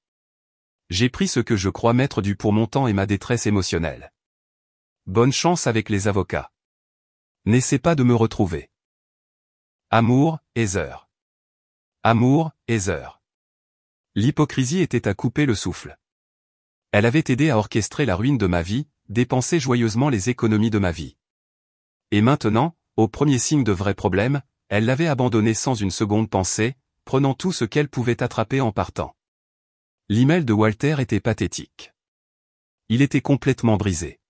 Speaker 1: J'ai pris ce que je crois m'être dû pour mon temps et ma détresse émotionnelle. Bonne chance avec les avocats. N'essaie pas de me retrouver. Amour, Heather. Amour, Heather. L'hypocrisie était à couper le souffle. Elle avait aidé à orchestrer la ruine de ma vie, dépensé joyeusement les économies de ma vie. Et maintenant, au premier signe de vrai problème, elle l'avait abandonné sans une seconde pensée, prenant tout ce qu'elle pouvait attraper en partant. L'email de Walter était pathétique. Il était complètement brisé.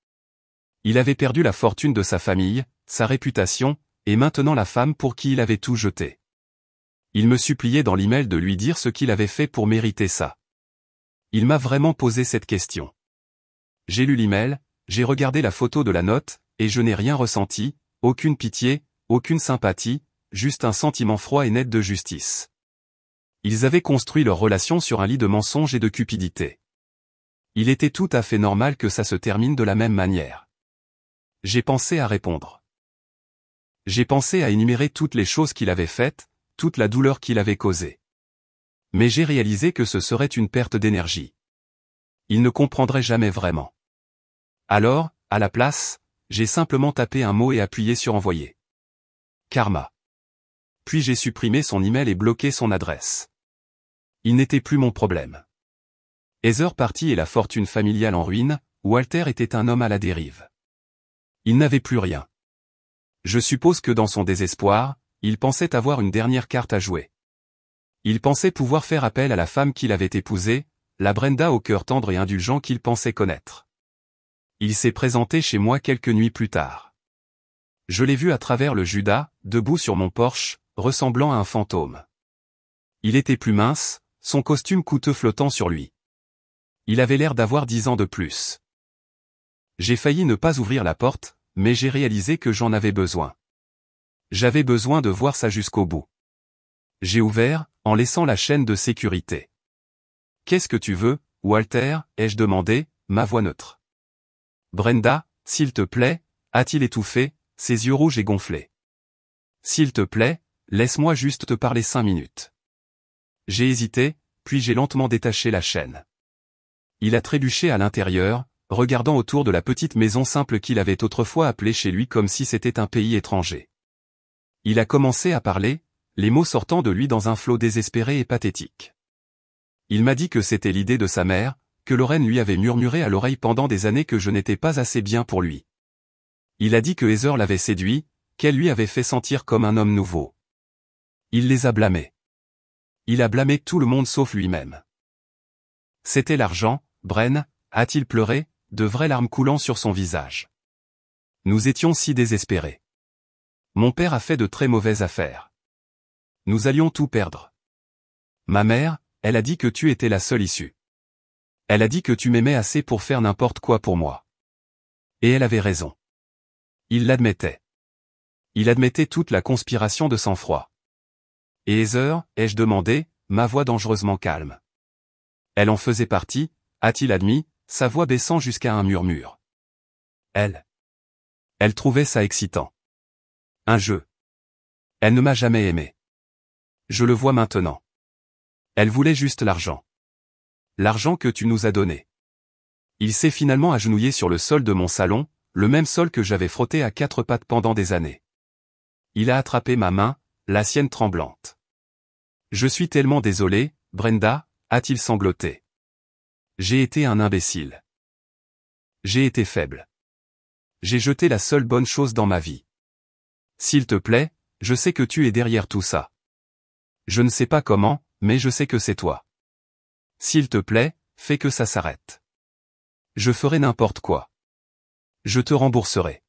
Speaker 1: Il avait perdu la fortune de sa famille, sa réputation, et maintenant la femme pour qui il avait tout jeté. Il me suppliait dans l'email de lui dire ce qu'il avait fait pour mériter ça. Il m'a vraiment posé cette question. J'ai lu l'email, j'ai regardé la photo de la note, et je n'ai rien ressenti, aucune pitié, aucune sympathie, juste un sentiment froid et net de justice. Ils avaient construit leur relation sur un lit de mensonges et de cupidité. Il était tout à fait normal que ça se termine de la même manière. J'ai pensé à répondre. J'ai pensé à énumérer toutes les choses qu'il avait faites, toute la douleur qu'il avait causée. Mais j'ai réalisé que ce serait une perte d'énergie. Il ne comprendrait jamais vraiment. Alors, à la place, j'ai simplement tapé un mot et appuyé sur envoyer. Karma. Puis j'ai supprimé son email et bloqué son adresse. Il n'était plus mon problème. Heather partie et la fortune familiale en ruine, Walter était un homme à la dérive. Il n'avait plus rien. Je suppose que dans son désespoir, il pensait avoir une dernière carte à jouer. Il pensait pouvoir faire appel à la femme qu'il avait épousée, la Brenda au cœur tendre et indulgent qu'il pensait connaître. Il s'est présenté chez moi quelques nuits plus tard. Je l'ai vu à travers le Judas, debout sur mon porche, ressemblant à un fantôme. Il était plus mince, son costume coûteux flottant sur lui. Il avait l'air d'avoir 10 ans de plus. J'ai failli ne pas ouvrir la porte, mais j'ai réalisé que j'en avais besoin. J'avais besoin de voir ça jusqu'au bout. J'ai ouvert, en laissant la chaîne de sécurité. « Qu'est-ce que tu veux, Walter ?» ai-je demandé, ma voix neutre. « Brenda, s'il te plaît » a-t-il étouffé, ses yeux rouges et gonflés. « S'il te plaît, laisse-moi juste te parler 5 minutes. » J'ai hésité, puis j'ai lentement détaché la chaîne. Il a trébuché à l'intérieur, regardant autour de la petite maison simple qu'il avait autrefois appelée chez lui comme si c'était un pays étranger. Il a commencé à parler, les mots sortant de lui dans un flot désespéré et pathétique. Il m'a dit que c'était l'idée de sa mère, que Lorraine lui avait murmuré à l'oreille pendant des années que je n'étais pas assez bien pour lui. Il a dit que Heather l'avait séduit, qu'elle lui avait fait sentir comme un homme nouveau. Il les a blâmés. Il a blâmé tout le monde sauf lui-même. C'était l'argent, Bren, a-t-il pleuré, de vraies larmes coulant sur son visage. Nous étions si désespérés. Mon père a fait de très mauvaises affaires. Nous allions tout perdre. Ma mère, elle a dit que tu étais la seule issue. Elle a dit que tu m'aimais assez pour faire n'importe quoi pour moi. Et elle avait raison. Il l'admettait. Il admettait toute la conspiration de sang-froid. Et Heather, ai-je demandé, ma voix dangereusement calme. Elle en faisait partie, a-t-il admis, sa voix baissant jusqu'à un murmure. Elle trouvait ça excitant. Un jeu. Elle ne m'a jamais aimé. Je le vois maintenant. Elle voulait juste l'argent. L'argent que tu nous as donné. Il s'est finalement agenouillé sur le sol de mon salon, le même sol que j'avais frotté à 4 pattes pendant des années. Il a attrapé ma main, la sienne tremblante. Je suis tellement désolé, Brenda, a-t-il sangloté. J'ai été un imbécile. J'ai été faible. J'ai jeté la seule bonne chose dans ma vie. S'il te plaît, je sais que tu es derrière tout ça. Je ne sais pas comment, mais je sais que c'est toi. S'il te plaît, fais que ça s'arrête. Je ferai n'importe quoi. Je te rembourserai.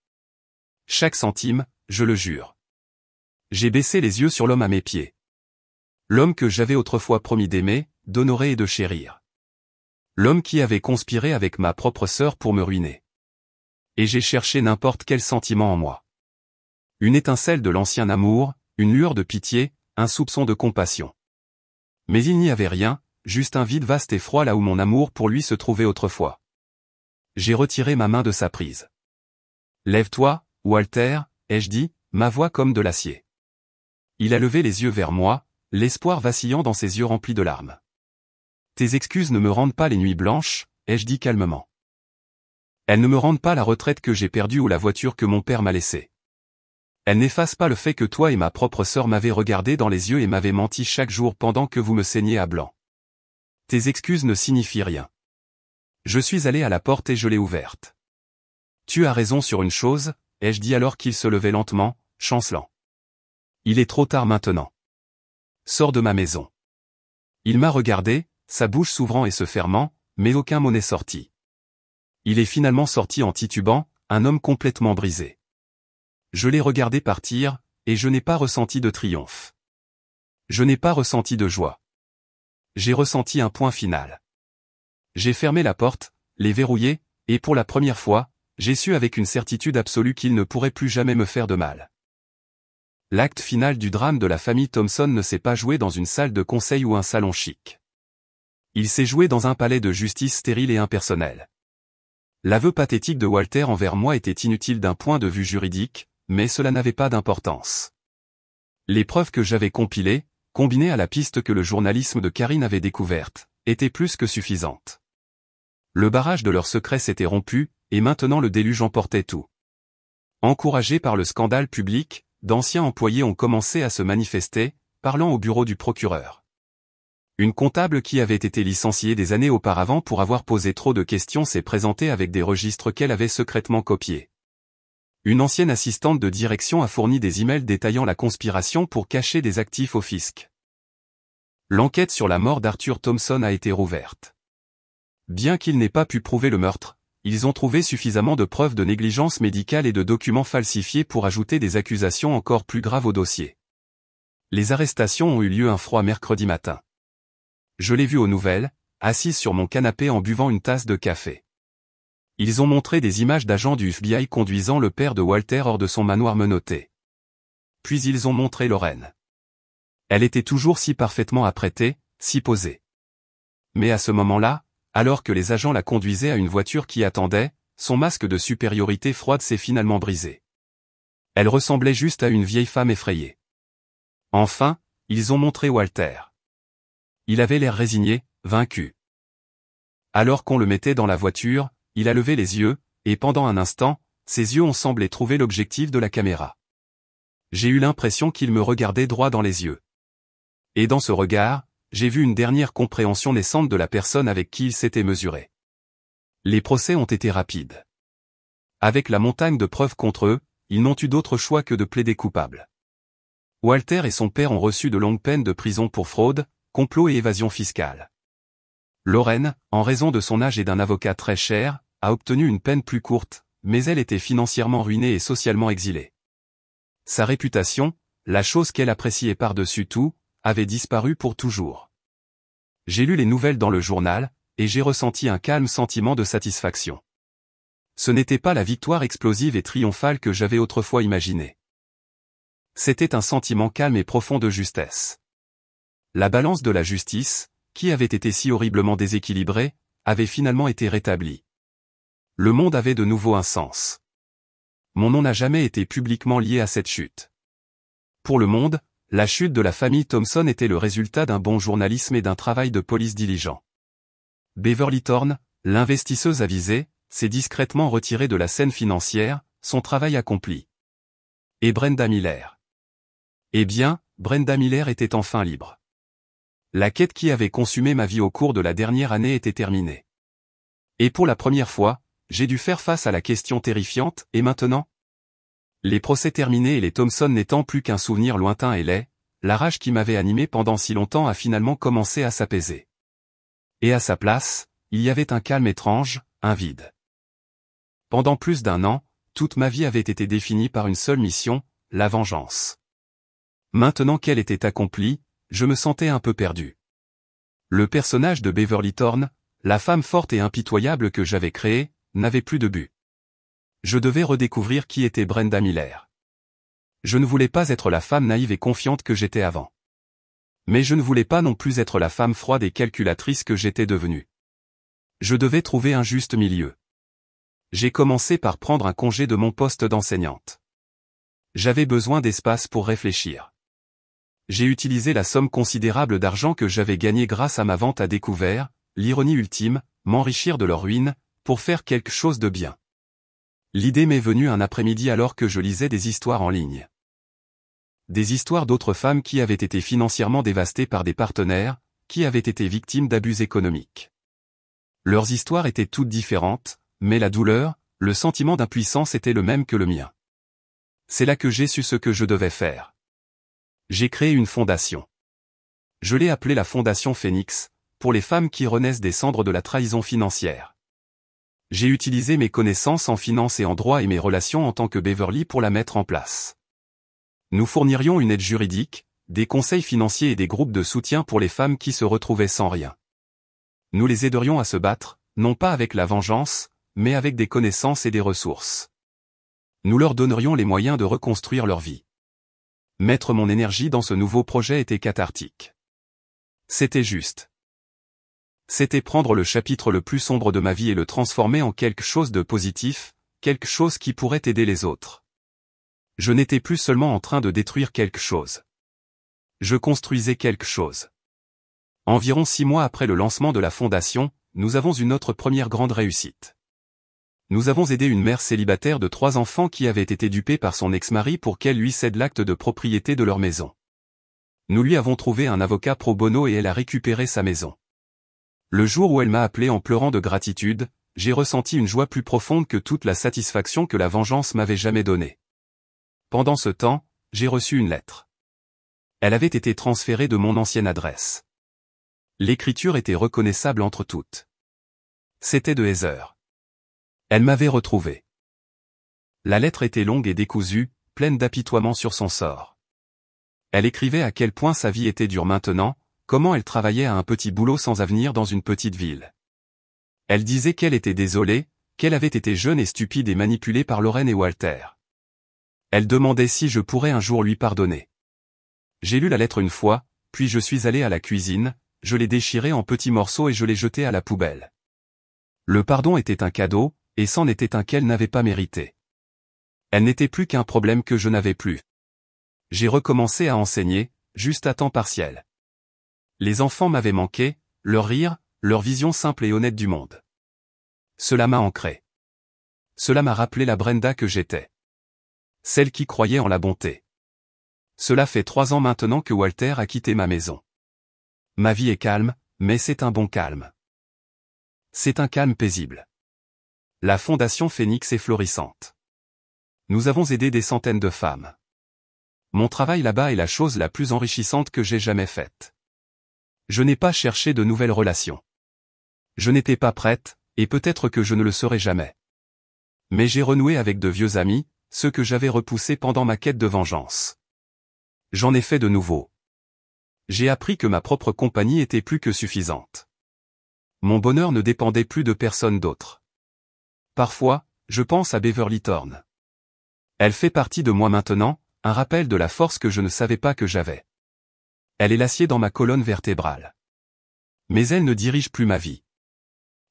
Speaker 1: Chaque centime, je le jure. J'ai baissé les yeux sur l'homme à mes pieds. L'homme que j'avais autrefois promis d'aimer, d'honorer et de chérir. L'homme qui avait conspiré avec ma propre sœur pour me ruiner. Et j'ai cherché n'importe quel sentiment en moi. Une étincelle de l'ancien amour, une lueur de pitié, un soupçon de compassion. Mais il n'y avait rien, juste un vide vaste et froid là où mon amour pour lui se trouvait autrefois. J'ai retiré ma main de sa prise. « Lève-toi, Walter » ai-je dit, ma voix comme de l'acier. Il a levé les yeux vers moi, l'espoir vacillant dans ses yeux remplis de larmes. « Tes excuses ne me rendent pas les nuits blanches » ai-je dit calmement. « Elles ne me rendent pas la retraite que j'ai perdue ou la voiture que mon père m'a laissée. Elle n'efface pas le fait que toi et ma propre sœur m'avez regardé dans les yeux et m'avez menti chaque jour pendant que vous me saigniez à blanc. Tes excuses ne signifient rien. Je suis allé à la porte et je l'ai ouverte. Tu as raison sur une chose, ai-je dit alors qu'il se levait lentement, chancelant. Il est trop tard maintenant. Sors de ma maison. Il m'a regardé, sa bouche s'ouvrant et se fermant, mais aucun mot n'est sorti. Il est finalement sorti en titubant, un homme complètement brisé. Je l'ai regardé partir, et je n'ai pas ressenti de triomphe. Je n'ai pas ressenti de joie. J'ai ressenti un point final. J'ai fermé la porte, l'ai verrouillée, et pour la première fois, j'ai su avec une certitude absolue qu'il ne pourrait plus jamais me faire de mal. L'acte final du drame de la famille Thompson ne s'est pas joué dans une salle de conseil ou un salon chic. Il s'est joué dans un palais de justice stérile et impersonnel. L'aveu pathétique de Walter envers moi était inutile d'un point de vue juridique, mais cela n'avait pas d'importance. Les preuves que j'avais compilées, combinées à la piste que le journalisme de Karine avait découverte, étaient plus que suffisantes. Le barrage de leur secret s'était rompu, et maintenant le déluge emportait tout. Encouragés par le scandale public, d'anciens employés ont commencé à se manifester, parlant au bureau du procureur. Une comptable qui avait été licenciée des années auparavant pour avoir posé trop de questions s'est présentée avec des registres qu'elle avait secrètement copiés. Une ancienne assistante de direction a fourni des emails détaillant la conspiration pour cacher des actifs au fisc. L'enquête sur la mort d'Arthur Thompson a été rouverte. Bien qu'ils n'aient pas pu prouver le meurtre, ils ont trouvé suffisamment de preuves de négligence médicale et de documents falsifiés pour ajouter des accusations encore plus graves au dossier. Les arrestations ont eu lieu un froid mercredi matin. Je l'ai vu aux nouvelles, assise sur mon canapé en buvant une tasse de café. Ils ont montré des images d'agents du FBI conduisant le père de Walter hors de son manoir menotté. Puis ils ont montré Lorraine. Elle était toujours si parfaitement apprêtée, si posée. Mais à ce moment-là, alors que les agents la conduisaient à une voiture qui attendait, son masque de supériorité froide s'est finalement brisé. Elle ressemblait juste à une vieille femme effrayée. Enfin, ils ont montré Walter. Il avait l'air résigné, vaincu. Alors qu'on le mettait dans la voiture, il a levé les yeux, et pendant un instant, ses yeux ont semblé trouver l'objectif de la caméra. J'ai eu l'impression qu'il me regardait droit dans les yeux. Et dans ce regard, j'ai vu une dernière compréhension naissante de la personne avec qui il s'était mesuré. Les procès ont été rapides. Avec la montagne de preuves contre eux, ils n'ont eu d'autre choix que de plaider coupable. Walter et son père ont reçu de longues peines de prison pour fraude, complot et évasion fiscale. Lorraine, en raison de son âge et d'un avocat très cher, a obtenu une peine plus courte, mais elle était financièrement ruinée et socialement exilée. Sa réputation, la chose qu'elle appréciait par-dessus tout, avait disparu pour toujours. J'ai lu les nouvelles dans le journal, et j'ai ressenti un calme sentiment de satisfaction. Ce n'était pas la victoire explosive et triomphale que j'avais autrefois imaginée. C'était un sentiment calme et profond de justesse. La balance de la justice, qui avait été si horriblement déséquilibrée, avait finalement été rétablie. Le monde avait de nouveau un sens. Mon nom n'a jamais été publiquement lié à cette chute. Pour le monde, la chute de la famille Thompson était le résultat d'un bon journalisme et d'un travail de police diligent. Beverly Thorne, l'investisseuse avisée, s'est discrètement retirée de la scène financière, son travail accompli. Et Brenda Miller. Eh bien, Brenda Miller était enfin libre. La quête qui avait consumé ma vie au cours de la dernière année était terminée. Et pour la première fois, j'ai dû faire face à la question terrifiante, et maintenant ? Les procès terminés et les Thompson n'étant plus qu'un souvenir lointain et laid, la rage qui m'avait animé pendant si longtemps a finalement commencé à s'apaiser. Et à sa place, il y avait un calme étrange, un vide. Pendant plus d'un an, toute ma vie avait été définie par une seule mission, la vengeance. Maintenant qu'elle était accomplie, je me sentais un peu perdu. Le personnage de Beverly Thorne, la femme forte et impitoyable que j'avais créée, n'avait plus de but. Je devais redécouvrir qui était Brenda Miller. Je ne voulais pas être la femme naïve et confiante que j'étais avant. Mais je ne voulais pas non plus être la femme froide et calculatrice que j'étais devenue. Je devais trouver un juste milieu. J'ai commencé par prendre un congé de mon poste d'enseignante. J'avais besoin d'espace pour réfléchir. J'ai utilisé la somme considérable d'argent que j'avais gagnée grâce à ma vente à découvert, l'ironie ultime, m'enrichir de leur ruine, pour faire quelque chose de bien. L'idée m'est venue un après-midi alors que je lisais des histoires en ligne. des histoires d'autres femmes qui avaient été financièrement dévastées par des partenaires, qui avaient été victimes d'abus économiques. Leurs histoires étaient toutes différentes, mais la douleur, le sentiment d'impuissance était le même que le mien. C'est là que j'ai su ce que je devais faire. J'ai créé une fondation. Je l'ai appelée la Fondation Phoenix, pour les femmes qui renaissent des cendres de la trahison financière. J'ai utilisé mes connaissances en finance et en droit et mes relations en tant que Beverly pour la mettre en place. Nous fournirions une aide juridique, des conseils financiers et des groupes de soutien pour les femmes qui se retrouvaient sans rien. Nous les aiderions à se battre, non pas avec la vengeance, mais avec des connaissances et des ressources. Nous leur donnerions les moyens de reconstruire leur vie. Mettre mon énergie dans ce nouveau projet était cathartique. C'était juste. C'était prendre le chapitre le plus sombre de ma vie et le transformer en quelque chose de positif, quelque chose qui pourrait aider les autres. Je n'étais plus seulement en train de détruire quelque chose. Je construisais quelque chose. Environ 6 mois après le lancement de la fondation, nous avons eu notre première grande réussite. Nous avons aidé une mère célibataire de 3 enfants qui avait été dupée par son ex-mari pour qu'elle lui cède l'acte de propriété de leur maison. Nous lui avons trouvé un avocat pro bono et elle a récupéré sa maison. Le jour où elle m'a appelé en pleurant de gratitude, j'ai ressenti une joie plus profonde que toute la satisfaction que la vengeance m'avait jamais donnée. Pendant ce temps, j'ai reçu une lettre. Elle avait été transférée de mon ancienne adresse. L'écriture était reconnaissable entre toutes. C'était de Heather. Elle m'avait retrouvé. La lettre était longue et décousue, pleine d'apitoiement sur son sort. Elle écrivait à quel point sa vie était dure maintenant, comment elle travaillait à un petit boulot sans avenir dans une petite ville. Elle disait qu'elle était désolée, qu'elle avait été jeune et stupide et manipulée par Lorraine et Walter. Elle demandait si je pourrais un jour lui pardonner. J'ai lu la lettre une fois, puis je suis allé à la cuisine, je l'ai déchirée en petits morceaux et je l'ai jetée à la poubelle. Le pardon était un cadeau, et c'en était un qu'elle n'avait pas mérité. Elle n'était plus qu'un problème que je n'avais plus. J'ai recommencé à enseigner, juste à temps partiel. Les enfants m'avaient manqué, leur rire, leur vision simple et honnête du monde. Cela m'a ancré. Cela m'a rappelé la Brenda que j'étais. Celle qui croyait en la bonté. Cela fait 3 ans maintenant que Walter a quitté ma maison. Ma vie est calme, mais c'est un bon calme. C'est un calme paisible. La Fondation Phoenix est florissante. Nous avons aidé des centaines de femmes. Mon travail là-bas est la chose la plus enrichissante que j'ai jamais faite. Je n'ai pas cherché de nouvelles relations. Je n'étais pas prête, et peut-être que je ne le serai jamais. Mais j'ai renoué avec de vieux amis, ceux que j'avais repoussés pendant ma quête de vengeance. J'en ai fait de nouveaux. J'ai appris que ma propre compagnie était plus que suffisante. Mon bonheur ne dépendait plus de personne d'autre. Parfois, je pense à Beverly Thorne. Elle fait partie de moi maintenant, un rappel de la force que je ne savais pas que j'avais. Elle est l'acier dans ma colonne vertébrale. Mais elle ne dirige plus ma vie.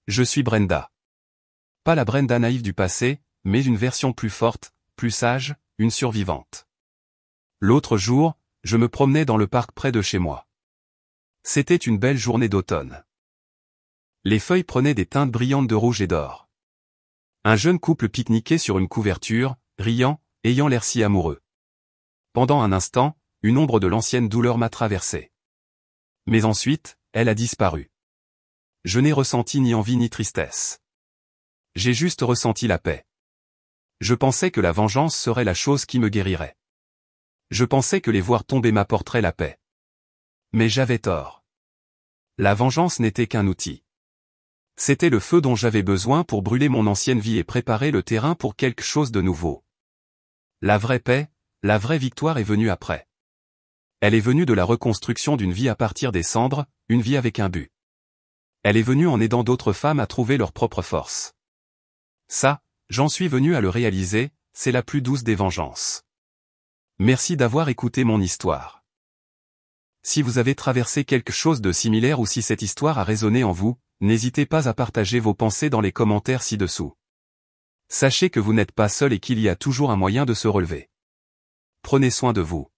Speaker 1: Je suis Brenda. Pas la Brenda naïve du passé, mais une version plus forte, plus sage, une survivante. L'autre jour, je me promenais dans le parc près de chez moi. C'était une belle journée d'automne. Les feuilles prenaient des teintes brillantes de rouge et d'or. Un jeune couple pique-niquait sur une couverture, riant, ayant l'air si amoureux. Pendant un instant, une ombre de l'ancienne douleur m'a traversé. Mais ensuite, elle a disparu. Je n'ai ressenti ni envie ni tristesse. J'ai juste ressenti la paix. Je pensais que la vengeance serait la chose qui me guérirait. Je pensais que les voir tomber m'apporterait la paix. Mais j'avais tort. La vengeance n'était qu'un outil. C'était le feu dont j'avais besoin pour brûler mon ancienne vie et préparer le terrain pour quelque chose de nouveau. La vraie paix, la vraie victoire est venue après. Elle est venue de la reconstruction d'une vie à partir des cendres, une vie avec un but. Elle est venue en aidant d'autres femmes à trouver leur propre force. Ça, j'en suis venu à le réaliser, c'est la plus douce des vengeances. Merci d'avoir écouté mon histoire. Si vous avez traversé quelque chose de similaire ou si cette histoire a résonné en vous, n'hésitez pas à partager vos pensées dans les commentaires ci-dessous. Sachez que vous n'êtes pas seul et qu'il y a toujours un moyen de se relever. Prenez soin de vous.